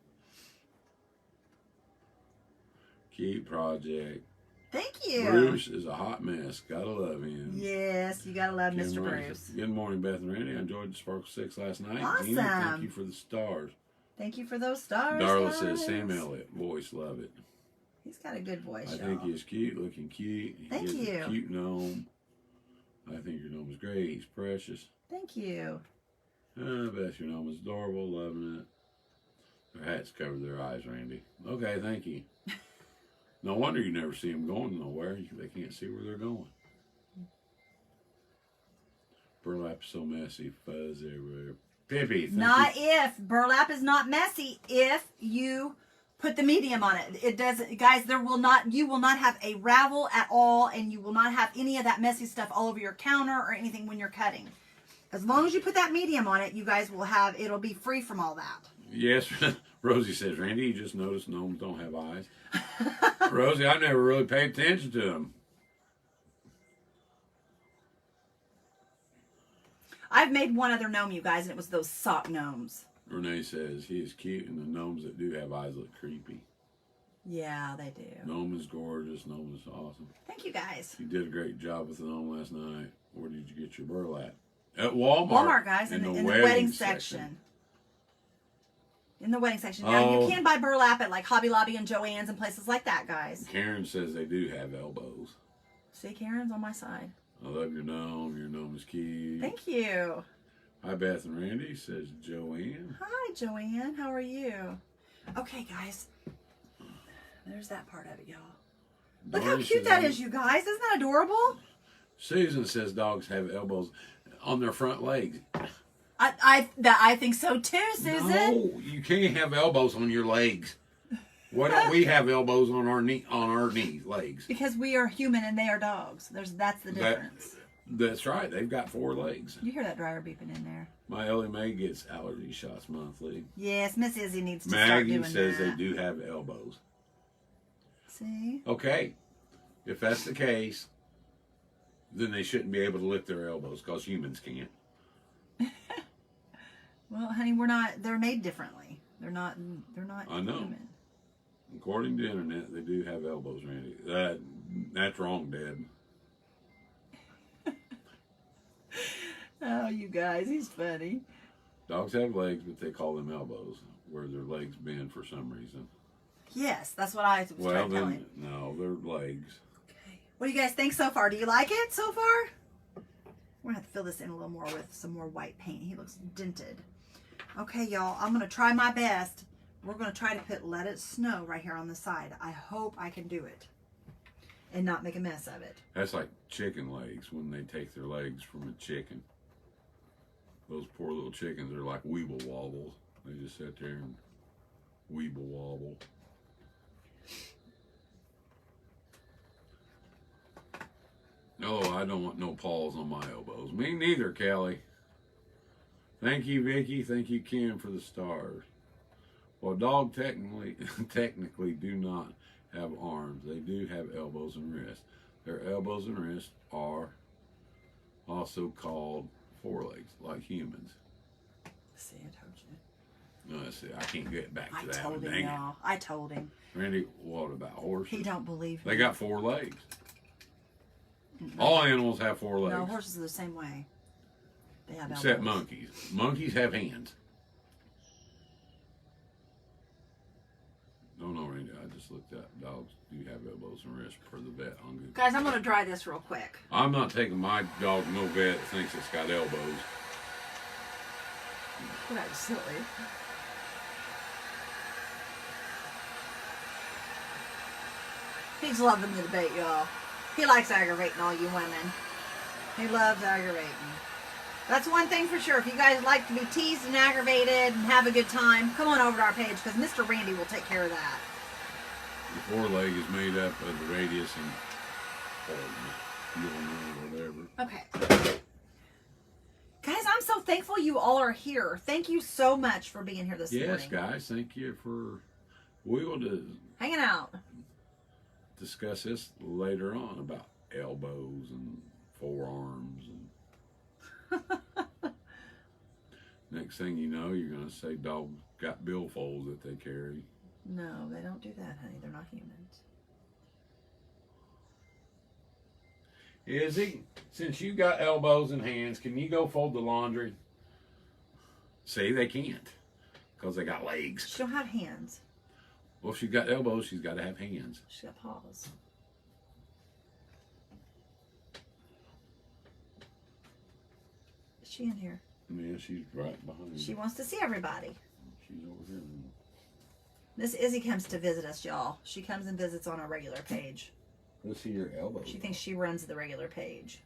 Cute project. Thank you. Bruce is a hot mess. Gotta love him. Yes, you gotta love Mr. Kimberly, Bruce. Good morning, Beth and Randy. I enjoyed the Sparkle 6 last night. Awesome. Gina, thank you for the stars. Thank you for those stars. Darla guys. says Sam Elliott. Voice, love it. He's got a good voice, I y'all. think he's cute, looking cute. Thank He's you. a cute gnome. I think your gnome is great. He's precious. Thank you. I bet your gnome is adorable. Loving it. Their hats cover their eyes, Randy. Okay, thank you. No wonder you never see them going nowhere. They can't see where they're going. Burlap's so messy. Fuzz everywhere. Pippi, thank Not you. if. Burlap is not messy if you put the medium on it. It doesn't, guys, you will not have a ravel at all, and you will not have any of that messy stuff all over your counter or anything when you're cutting. As long as you put that medium on it, you guys will have, it'll be free from all that. Yes, Rosie says, Randy, you just noticed gnomes don't have eyes. Rosie, I never really paid attention to them. I've made one other gnome, you guys, and it was those sock gnomes. Renee says, he is cute, and the gnomes that do have eyes look creepy. Yeah, they do. Gnome is gorgeous. Gnome is awesome. Thank you, guys. You did a great job with the gnome last night. Where did you get your burlap? At Walmart. Walmart, guys, in the wedding section. In the wedding section. Now, you can buy burlap at like Hobby Lobby and Joann's and places like that, guys. Karen says they do have elbows. See, Karen's on my side. I love your gnome. Your gnome is cute. Thank you. Hi, Beth and Randy, says Joanne. Hi, Joanne. How are you? Okay, guys. There's that part of it, y'all. Look how cute that is, you guys. Isn't that adorable? Susan says dogs have elbows on their front legs. I think so too, Susan. No, you can't have elbows on your legs. Why don't we have elbows on our knees, legs? Because we are human and they are dogs. That's the difference. That's right. They've got 4 legs. You hear that dryer beeping in there? My Ellie Mae gets allergy shots monthly. Yes, Miss Izzy needs to start doing that. Maggie says they do have elbows. See? Okay. If that's the case, then they shouldn't be able to lift their elbows because humans can't. Well, honey, they're made differently. They're not I know. human. According to the internet, they do have elbows, Randy. That's wrong, Dad. Oh, you guys, he's funny. Dogs have legs, but they call them elbows, where their legs bend for some reason. Yes, that's what I was trying to tell him. No, they're legs. Okay. What do you guys think so far? Do you like it so far? We're going to have to fill this in a little more with some more white paint. He looks dented. Okay, y'all, I'm going to try my best. We're going to try to put Let It Snow right here on the side. I hope I can do it and not make a mess of it. That's like chicken legs when they take their legs from a chicken. Those poor little chickens are like weeble wobbles. They just sit there and weeble wobble. No, I don't want no paws on my elbows. Me neither, Kelly. Thank you, Vicky. Thank you, Kim, for the stars. Well, dogs technically do not have arms. They do have elbows and wrists. Their elbows and wrists are also called forelegs, like humans. See, I told you. No, see, I can't get back to that. I told him, y'all. I told him. Randy, what about horses? He don't believe me. They got 4 legs. All animals have 4 legs. No, horses are the same way. They have Except elbows. monkeys. Monkeys have hands. No, Randy, I just looked up. Dogs do have elbows and wrists per the vet on Google. Guys, I'm going to dry this real quick. I'm not taking my dog to no vet that thinks it's got elbows. That's silly. He's loving the debate, y'all. He likes aggravating all you women. He loves aggravating. That's one thing for sure. If you guys like to be teased and aggravated and have a good time, come on over to our page because Mr. Randy will take care of that. The foreleg is made up of the radius and whatever. Okay. Guys, I'm so thankful you all are here. Thank you so much for being here this morning. Yes, guys, thank you for. We will hanging out. Discuss this later on about elbows and forearms and. Next thing you know, you're going to say dogs got billfolds that they carry. No, they don't do that, honey. They're not humans. Izzy, since you got elbows and hands, can you go fold the laundry? See, they can't because they got legs. She don't have hands. Well, if she's got elbows, she's got to have hands. She's got paws. Is she in here? Yeah, she's right behind She you. wants to see everybody. She's over here. Miss Izzy comes to visit us, y'all. She comes and visits on our regular page. Let's see your elbows. She thinks she runs the regular page.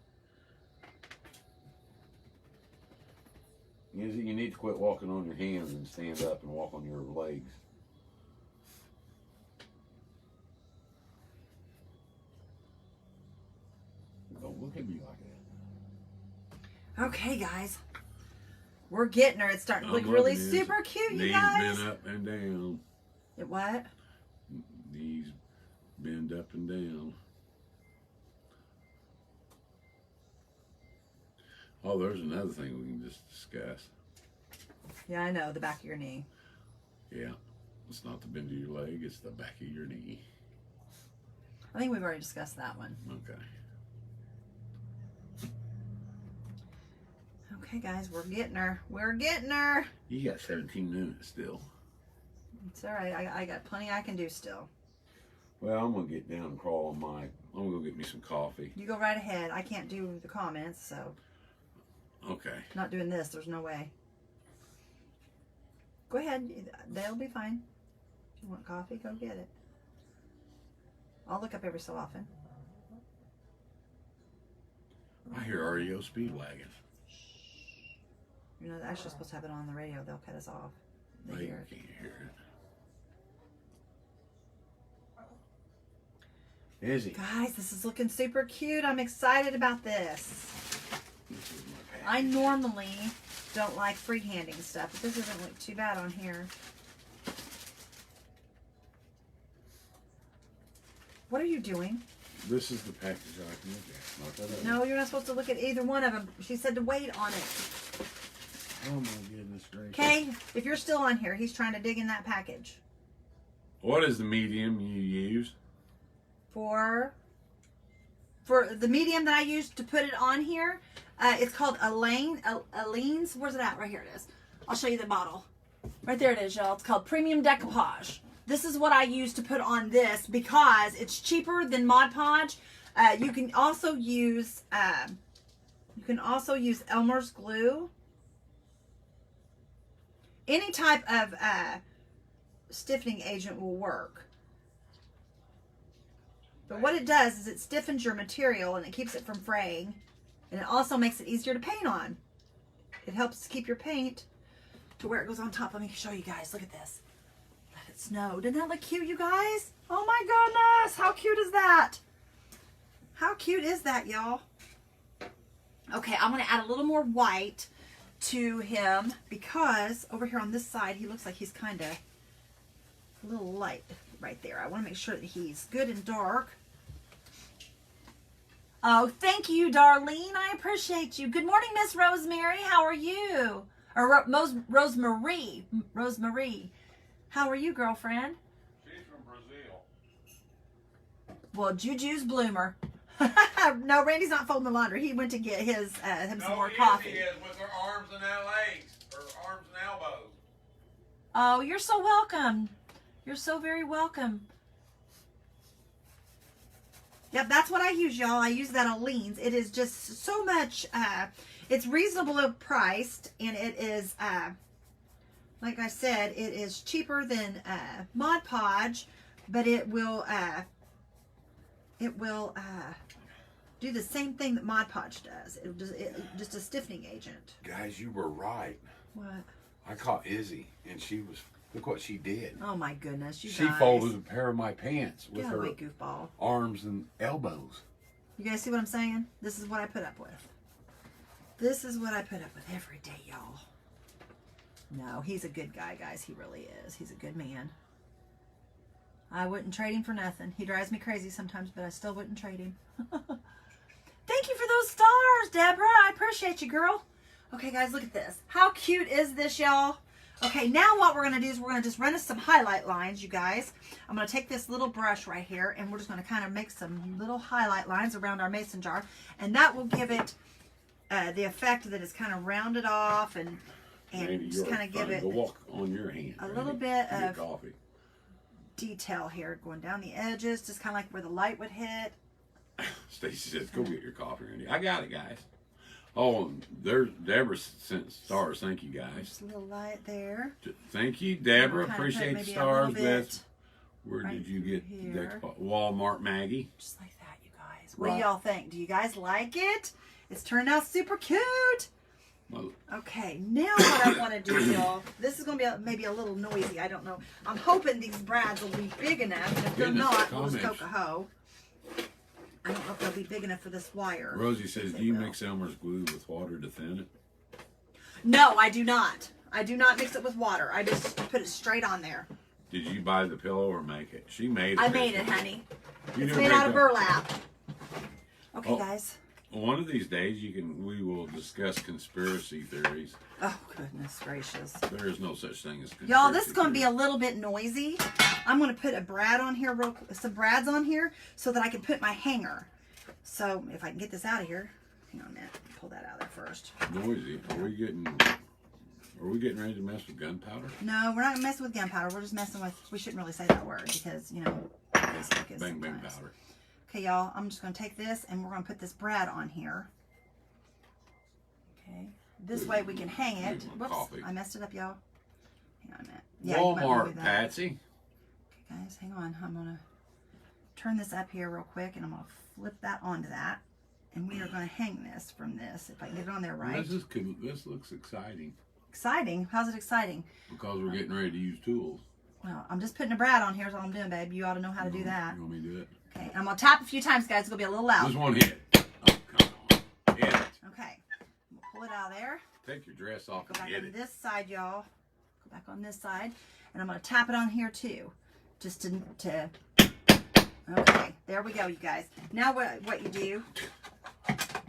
Izzy, you need to quit walking on your hands and stand up and walk on your legs. Don't look at me like that. Okay, guys. We're getting her. It's starting to look really super cute, you guys. Knees bend up and down. It what? Knees bend up and down. Oh, there's another thing we can just discuss. Yeah, I know. The back of your knee. Yeah. It's not the bend of your leg, it's the back of your knee. I think we've already discussed that one. Okay. Okay, guys. We're getting her. We're getting her. You got 17 minutes still. It's all right. I got plenty I can do still. Well, I'm going to get down and crawl on my... I'm going to go get me some coffee. You go right ahead. I can't do the comments, so... Okay. Not doing this. There's no way. Go ahead. They'll be fine. You want coffee? Go get it. I'll look up every so often. I hear REO Speedwagon. You're not actually supposed to have it on the radio. They'll cut us off. They can't hear it. Is he? Guys, this is looking super cute. I'm excited about this. I normally don't like freehanding stuff, but this doesn't look too bad on here. What are you doing? This is the package I can look at. No, you're not supposed to look at either one of them. She said to wait on it. Oh my goodness gracious. Okay, if you're still on here, he's trying to dig in that package. What is the medium you use? For the medium that I used to put it on here, it's called Aleene's. Where's it at? Right here it is. I'll show you the bottle. Right there it is, y'all. It's called Premium Decoupage. This is what I use to put on this because it's cheaper than Mod Podge. You can also use Elmer's glue. Any type of stiffening agent will work. But what it does is it stiffens your material and it keeps it from fraying. And it also makes it easier to paint on. It helps keep your paint to where it goes on top. Let me show you guys. Look at this. Let it snow. Doesn't that look cute, you guys? Oh my goodness. How cute is that? How cute is that, y'all? Okay, I'm going to add a little more white to him because over here on this side, he looks like he's kind of a little light right there. I want to make sure that he's good and dark. Oh, thank you, Darlene. I appreciate you. Good morning, Miss Rosemary. How are you? Or Rosemary. Rosemary. How are you, girlfriend? She's from Brazil. Well, Juju's bloomer. No, Randy's not folding the laundry. He went to get him some more coffee. He is with her arms and legs, her arms and elbows. Oh, you're so welcome. You're so very welcome. Yep, that's what I use, y'all. I use that Aleene's. It is just so much, it's reasonably priced, and it is, like I said, it is cheaper than Mod Podge, but it will do the same thing that Mod Podge does. Just a stiffening agent. Guys, you were right. What? I caught Izzy, and look what she did. Oh my goodness, you She guys. folded a pair of my pants with her goofball. arms and elbows. You guys see what I'm saying? This is what I put up with. This is what I put up with every day, y'all. No, he's a good guy, guys. He really is. He's a good man. I wouldn't trade him for nothing. He drives me crazy sometimes, but I still wouldn't trade him. Thank you for those stars, Deborah. I appreciate you, girl. Okay, guys, look at this. How cute is this, y'all? Okay, now what we're going to do is we're going to just run us some highlight lines, you guys. I'm going to take this little brush right here, and we're just going to kind of make some little highlight lines around our mason jar. And that will give it the effect that it's kind of rounded off and Randy, just kind of give it go walk on your hand, a Randy. little bit Get of coffee. detail here going down the edges, just kind of like where the light would hit. Stacy says, go get your coffee, Randy. I got it, guys. Oh, there's Deborah sent stars. Thank you, guys. Just a little light there. Thank you, Deborah. Kind of Appreciate put the maybe a little stars. bit Beth. Where right did you get here. Walmart Maggie? Just like that, you guys. What Right. do y'all think? Do you guys like it? It's turned out super cute. Well, Okay, now what I want to do, y'all, this is going to be maybe a little noisy. I don't know. I'm hoping these brads will be big enough. If they're Goodness, not, we'll just comments. coke a hoe. I don't know if they'll be big enough for this wire. Rosie says, They do you will. mix Elmer's glue with water to thin it? No, I do not. I do not mix it with water. I just put it straight on there. Did you buy the pillow or make it? She made it. I made it, honey. You It's never made made out of that. burlap. Okay, Oh. guys. One of these days, we will discuss conspiracy theories. Oh, goodness gracious. There is no such thing as conspiracy Y'all, this is going to be a theories. little bit noisy. I'm going to put a brad on here, some brads on here, so that I can put my hanger. So, if I can get this out of here. Hang on a minute. Pull that out of there first. Noisy. Are we getting ready to mess with gunpowder? No, we're not messing with gunpowder. We're just messing with, we shouldn't really say that word because, you know, Facebook is Bang bang sometimes. powder. Okay, y'all, I'm just going to take this and we're going to put this brad on here. Okay. This way we can hang it. Ooh, Whoops, coffee. I messed it up, y'all. Hang on a minute. Yeah, you might wanna Walmart, do that. Patsy. guys, hang on. I'm going to turn this up here real quick, and I'm going to flip that onto that. And we are going to hang this from this, if I can get it on there right. This looks exciting. Exciting? How's it exciting? Because we're getting ready to use tools. Well, I'm just putting a brad on here is all I'm doing, babe. You ought to know how to do that. You want me to do it? Okay, I'm going to tap a few times, guys. It's going to be a little loud. Just one hit. Oh, come on. Hit it. Okay. I'm going to pull it out of there. Take your dress off Go back and hit on it. this side, y'all. Go back on this side. And I'm going to tap it on here, too. Just to... Okay, there we go, you guys. Now what you do...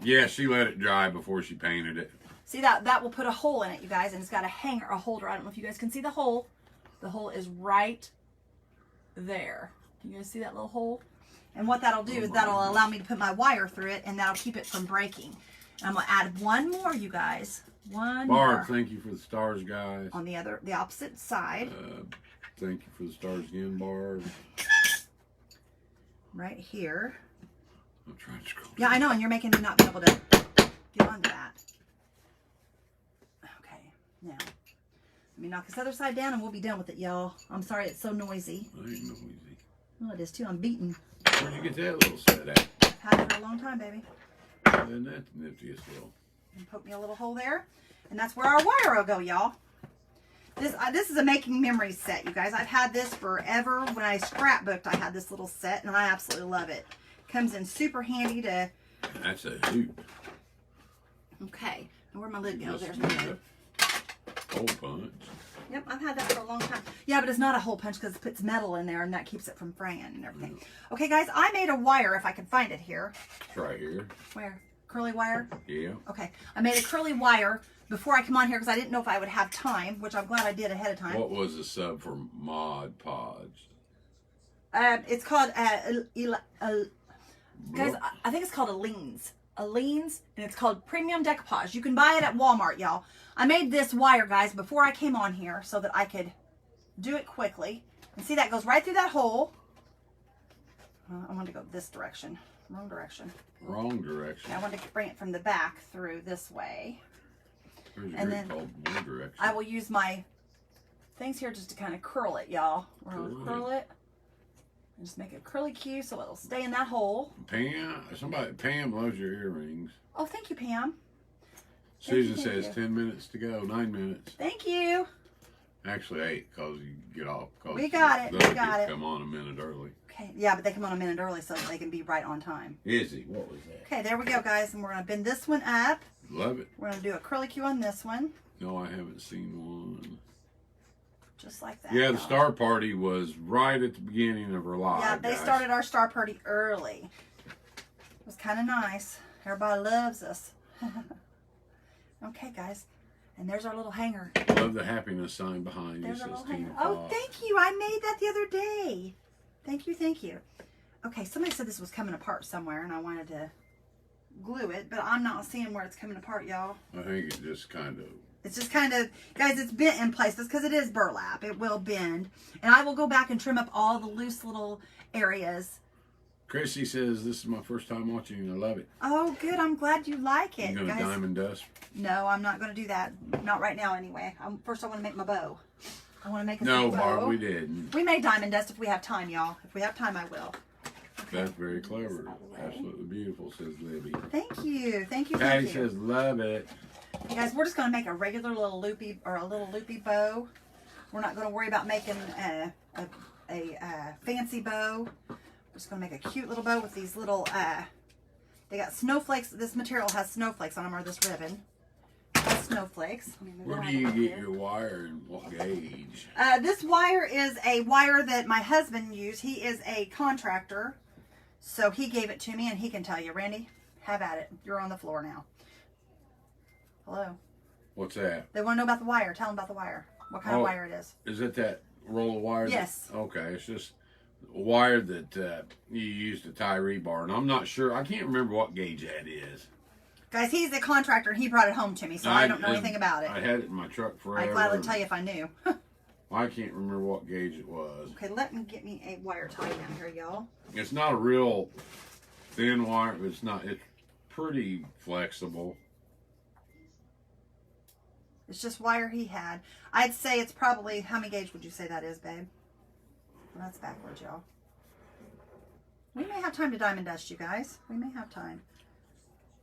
Yeah, she let it dry before she painted it. See, that will put a hole in it, you guys, and it's got a hanger, a holder. I don't know if you guys can see the hole. The hole is right there. Can you guys see that little hole? And what that'll do is that'll allow me to put my wire through it, and that'll keep it from breaking. And I'm going to add one more, you guys. One more. Barb, thank you for the stars, guys. On the opposite side. Thank you for the stars again, Barb. Right here. I'm trying to scroll. Yeah, I know, and you're making me not be able to get onto that. Okay, now, let me knock this other side down and we'll be done with it, y'all. I'm sorry it's so noisy. It ain't noisy. Well, it is too. I'm beaten. Where'd you get that little set at? I've had it for a long time, baby. Isn't that the niftiest little? And poke me a little hole there. And that's where our wire will go, y'all. This is a making memories set, you guys. I've had this forever. When I scrapbooked, I had this little set, and I absolutely love it. Comes in super handy to... That's a hoot. Okay. And where my lid goes, there's my lid. Hole punch. Yep, I've had that for a long time. Yeah, but it's not a hole punch because it puts metal in there, and that keeps it from fraying and everything. Okay, guys, I made a wire, if I can find it here. It's right here. Where? Curly wire? Yeah. Okay. I made a curly wire before I come on here because I didn't know if I would have time, which I'm glad I did ahead of time. What was the sub for Mod Podge? It's called... guys, I think it's called Aleene's. Aleene's, and it's called Premium Decoupage. You can buy it at Walmart, y'all. I made this wire, guys, before I came on here so that I could do it quickly. And see, that goes right through that hole. I wanted to go this direction. Wrong direction. Wrong direction. I wanted to bring it from the back through this way. There's And then called one direction. I will use my things here just to kind of curl it, y'all. We're going to curl it. And just make it curly Q so it'll stay in that hole. Pam loves your earrings. Oh, thank you, Pam. Susan says 10 minutes to go, 9 minutes. Thank you. Actually 8 because you get off. We got it. We got it. Come on a minute early. Okay. Yeah, but they come on a minute early so that they can be right on time. Izzy, what was that? Okay, there we go, guys. And we're going to bend this one up. Love it. We're going to do a curly Q on this one. No, I haven't seen one. Just like that. Yeah, the star party was right at the beginning of her live. Yeah, they started our star party early. It was kind of nice. Everybody loves us. Okay, guys. And there's our little hanger. Love the happiness sign behind you. There's our Says little hanger. Tina Oh, Fox. thank you. I made that the other day. Thank you, thank you. Okay, somebody said this was coming apart somewhere, and I wanted to glue it, but I'm not seeing where it's coming apart, y'all. I think it just kind of... It's just kind of, guys, it's bent in places because it is burlap. It will bend. And I will go back and trim up all the loose little areas. Chrissy says, this is my first time watching and I love it. Oh, good. I'm glad you like it. You going to diamond dust? No, I'm not going to do that. Not right now, anyway. First, I want to make my bow. I want to make a No, bow. Barb, we didn't. We may diamond dust if we have time, y'all. If we have time, I will. Okay. That's very clever. Absolutely beautiful, says Libby. Thank you. Thank you. Patty Thank you. says, love it. You guys, we're just going to make a regular little loopy or a little loopy bow. We're not going to worry about making a fancy bow. We're just going to make a cute little bow with these little, they got snowflakes. This material has snowflakes on them, or this ribbon has snowflakes. Where do you get your wire and what gauge? This wire is a wire that my husband used. He is a contractor, so he gave it to me, and he can tell you. Randy, have at it. You're on the floor now. Hello. What's that? They want to know about the wire. Tell them about the wire. What kind of wire it is. Is it that roll of wire? Yes. Okay, it's just a wire that you use to tie rebar. And I'm not sure. I can't remember what gauge that is. Guys, he's a contractor, and he brought it home to me, so I don't know anything about it. I had it in my truck forever. I'd gladly tell you if I knew. I can't remember what gauge it was. Okay, let me get me a wire tie down here, y'all. It's not a real thin wire, but it's pretty flexible. It's just wire he had. I'd say it's probably, how many gauge would you say that is, babe? That's backwards, y'all. We may have time to diamond dust, you guys. We may have time.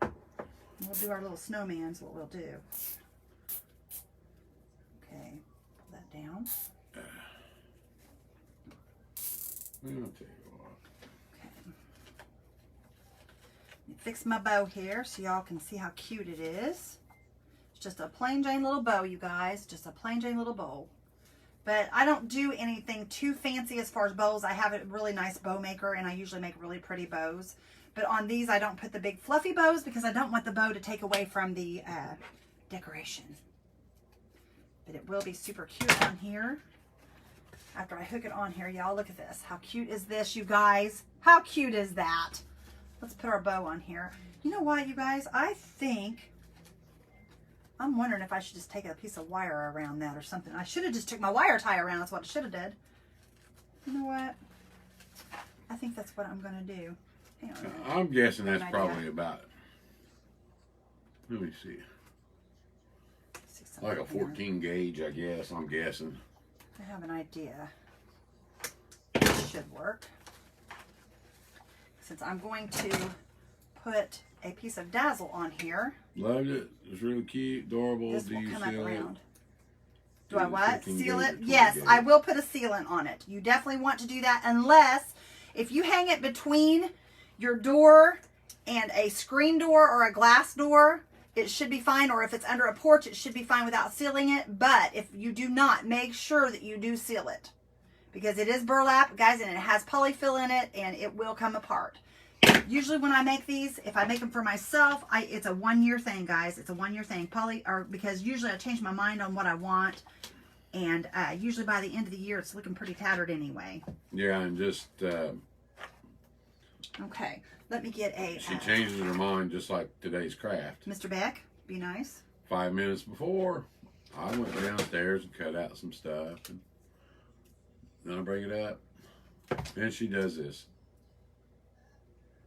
We'll do our little snowman's what we'll do. Okay, pull that down. I'll tell you what. Okay. Fix my bow here so y'all can see how cute it is. It's just a plain Jane little bow, you guys. Just a plain Jane little bow. But I don't do anything too fancy as far as bows. I have a really nice bow maker, and I usually make really pretty bows. But on these, I don't put the big fluffy bows because I don't want the bow to take away from the decoration. But it will be super cute on here. After I hook it on here, y'all, look at this. How cute is this, you guys? How cute is that? Let's put our bow on here. You know what, you guys? I'm wondering if I should just take a piece of wire around that or something. I should have just took my wire tie around. That's what I should have did. You know what? I think that's what I'm going to do. Hang on a minute. I'm guessing that's probably about, let me see. Like a 14 gauge, I guess. I'm guessing. I have an idea. It should work. Since I'm going to put a piece of dazzle on here. Loved it. It's really cute, adorable. This Do will you come up seal it? around. Do I what? 15 Seal gauge it? or 20 Yes, gauge? I will put a sealant on it. You definitely want to do that unless if you hang it between your door and a screen door or a glass door, it should be fine. Or if it's under a porch, it should be fine without sealing it. But if you do not, make sure that you do seal it. Because it is burlap, guys, and it has polyfill in it, and it will come apart. Usually when I make these, if I make them for myself, it's a 1 year thing, guys. It's a 1 year thing. Because usually I change my mind on what I want. And usually by the end of the year, it's looking pretty tattered anyway. Yeah, and just... Okay, let me get a... she changes her mind just like today's craft. Mr. Beck, be nice. 5 minutes before, I went downstairs and cut out some stuff. And then I bring it up. And she does this.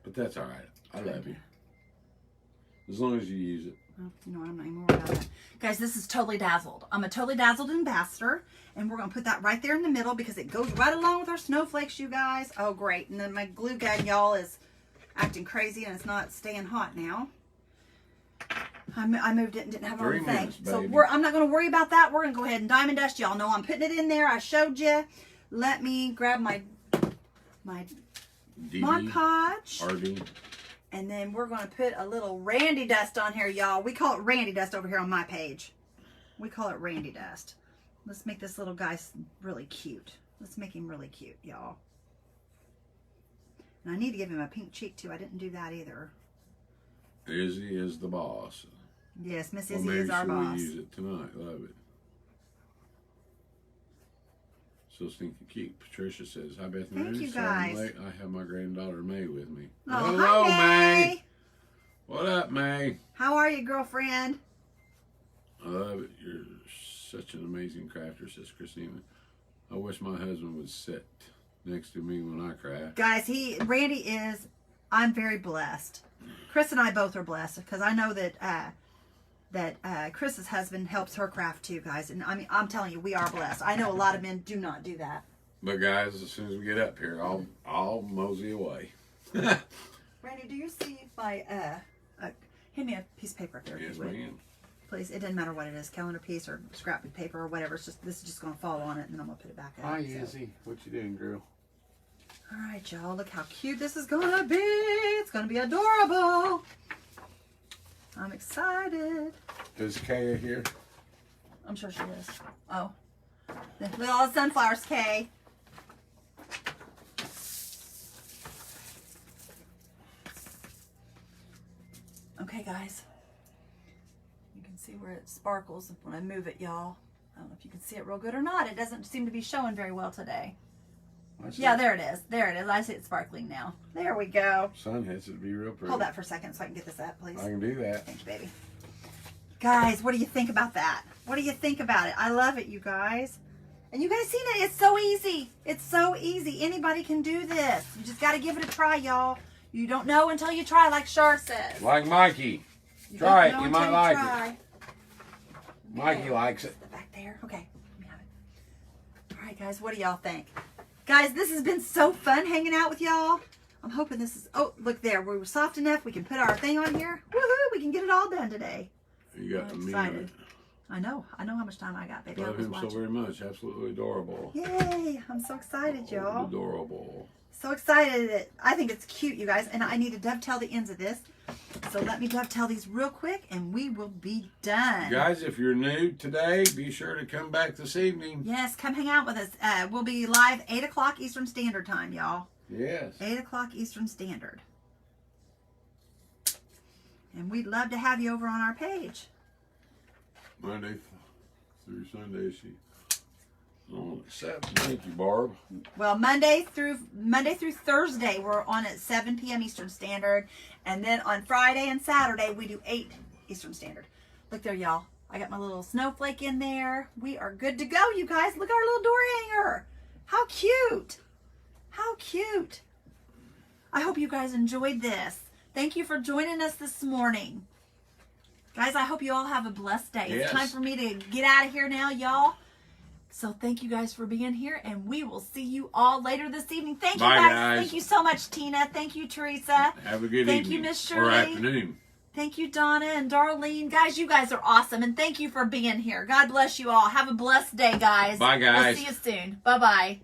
But that's all right. I love you. As long as you use it. Well, you know what, I'm not even worried about that. Guys, this is totally dazzled. I'm a totally dazzled ambassador. And we're going to put that right there in the middle because it goes right along with our snowflakes, you guys. Oh, great. And then my glue gun, y'all, is acting I'm it's not staying hot now. I moved it and didn't have it on the thing. minutes, So baby. I'm not going to worry about that. We're going to go ahead and diamond dust. Y'all know I'm putting it in there. I showed you. Let me grab my Mod Podge. RD. And then we're going to put a little Randy dust on here, y'all. We call it Randy dust over here on my page. We call it Randy dust. Let's make this little guy really cute. Let's make him really cute, y'all. And I need to give him a pink cheek, too. I didn't do that either. Izzy is the boss. Yes, Miss Well, Izzy maybe is our she'll boss. use it tonight. Love it. So stinking cute. Patricia says, "Hi, Beth. Thank you, Sorry I'm guys. late. I have my granddaughter May with me." Oh, hello, hi, May. What up, May? How are you, girlfriend? I love it. You're such an amazing crafter, says Christina. I wish my husband would sit next to me when I craft. Guys, Randy is, I'm very blessed. Chris and I both are blessed because I know that Chris's husband helps her craft too, guys. And I mean, I'm telling you, we are blessed. I know a lot of men do not do that. But guys, as soon as we get up here, I'll mosey away. Randy, do you see my, hand me a piece of paper up there. Yes, if you would. ma'am. Please, it doesn't matter what it is, calendar piece or scrap paper or whatever. It's just, this is just going to fall on it and then I'm going to put it back up. Hi, so. Izzy. What you doing, girl? All right, y'all, look how cute this is going to be. It's going to be adorable. I'm excited. Is Kaya here? I'm sure she is. Oh. Look at all the sunflowers, Kay. Okay, guys. You can see where it sparkles when I move it, y'all. I don't know if you can see it real good or not. It doesn't seem to be showing very well today. Yeah, there it is. There it is. I see it sparkling now. There we go. Sun has to be real pretty. Hold that for a second so I can get this up, please. I can do that. Thanks, baby. Guys, what do you think about that? What do you think about it? I love it, you guys. And you guys seen it? It's so easy. It's so easy. Anybody can do this. You just got to give it a try, y'all. You don't know until you try, like Shar says. Like Mikey. You Try don't it. know You might until like try. it. Mikey likes it. Back there. Okay. Let me have it. All right, guys. What do y'all think? Guys, this has been so fun hanging out with y'all. I'm hoping this is, oh, look there. We were soft enough. We can put our thing on here. Woohoo, we can get it all done today. You got I'm me. excited. I know how much time I got, baby. Love him so very much. Absolutely adorable. Yay, I'm so excited, y'all. Adorable. So excited. I think it's cute, you guys. And I need to dovetail the ends of this. So let me dovetail these real quick and we will be done. Guys, if you're new today, be sure to come back this evening. Yes, come hang out with us. We'll be live 8 o'clock Eastern Standard Time, y'all. Yes. 8 o'clock Eastern Standard. And we'd love to have you over on our page. Monday through Sunday, oh, 7. Thank you, Barb. Well, Monday through Thursday, we're on at 7 p.m. Eastern Standard. And then on Friday and Saturday, we do 8 Eastern Standard. Look there, y'all. I got my little snowflake in there. We are good to go, you guys. Look at our little door hanger. How cute. How cute. I hope you guys enjoyed this. Thank you for joining us this morning. Guys, I hope you all have a blessed day. Yes. It's time for me to get out of here now, y'all. So thank you guys for being here, and we will see you all later this evening. Thank you, guys. Thank you so much, Tina. Thank you, Teresa. Have a good evening. Thank you, Miss Shirley. Or afternoon. Thank you, Donna and Darlene. Guys, you guys are awesome, and thank you for being here. God bless you all. Have a blessed day, guys. Bye, guys. We'll see you soon. Bye-bye.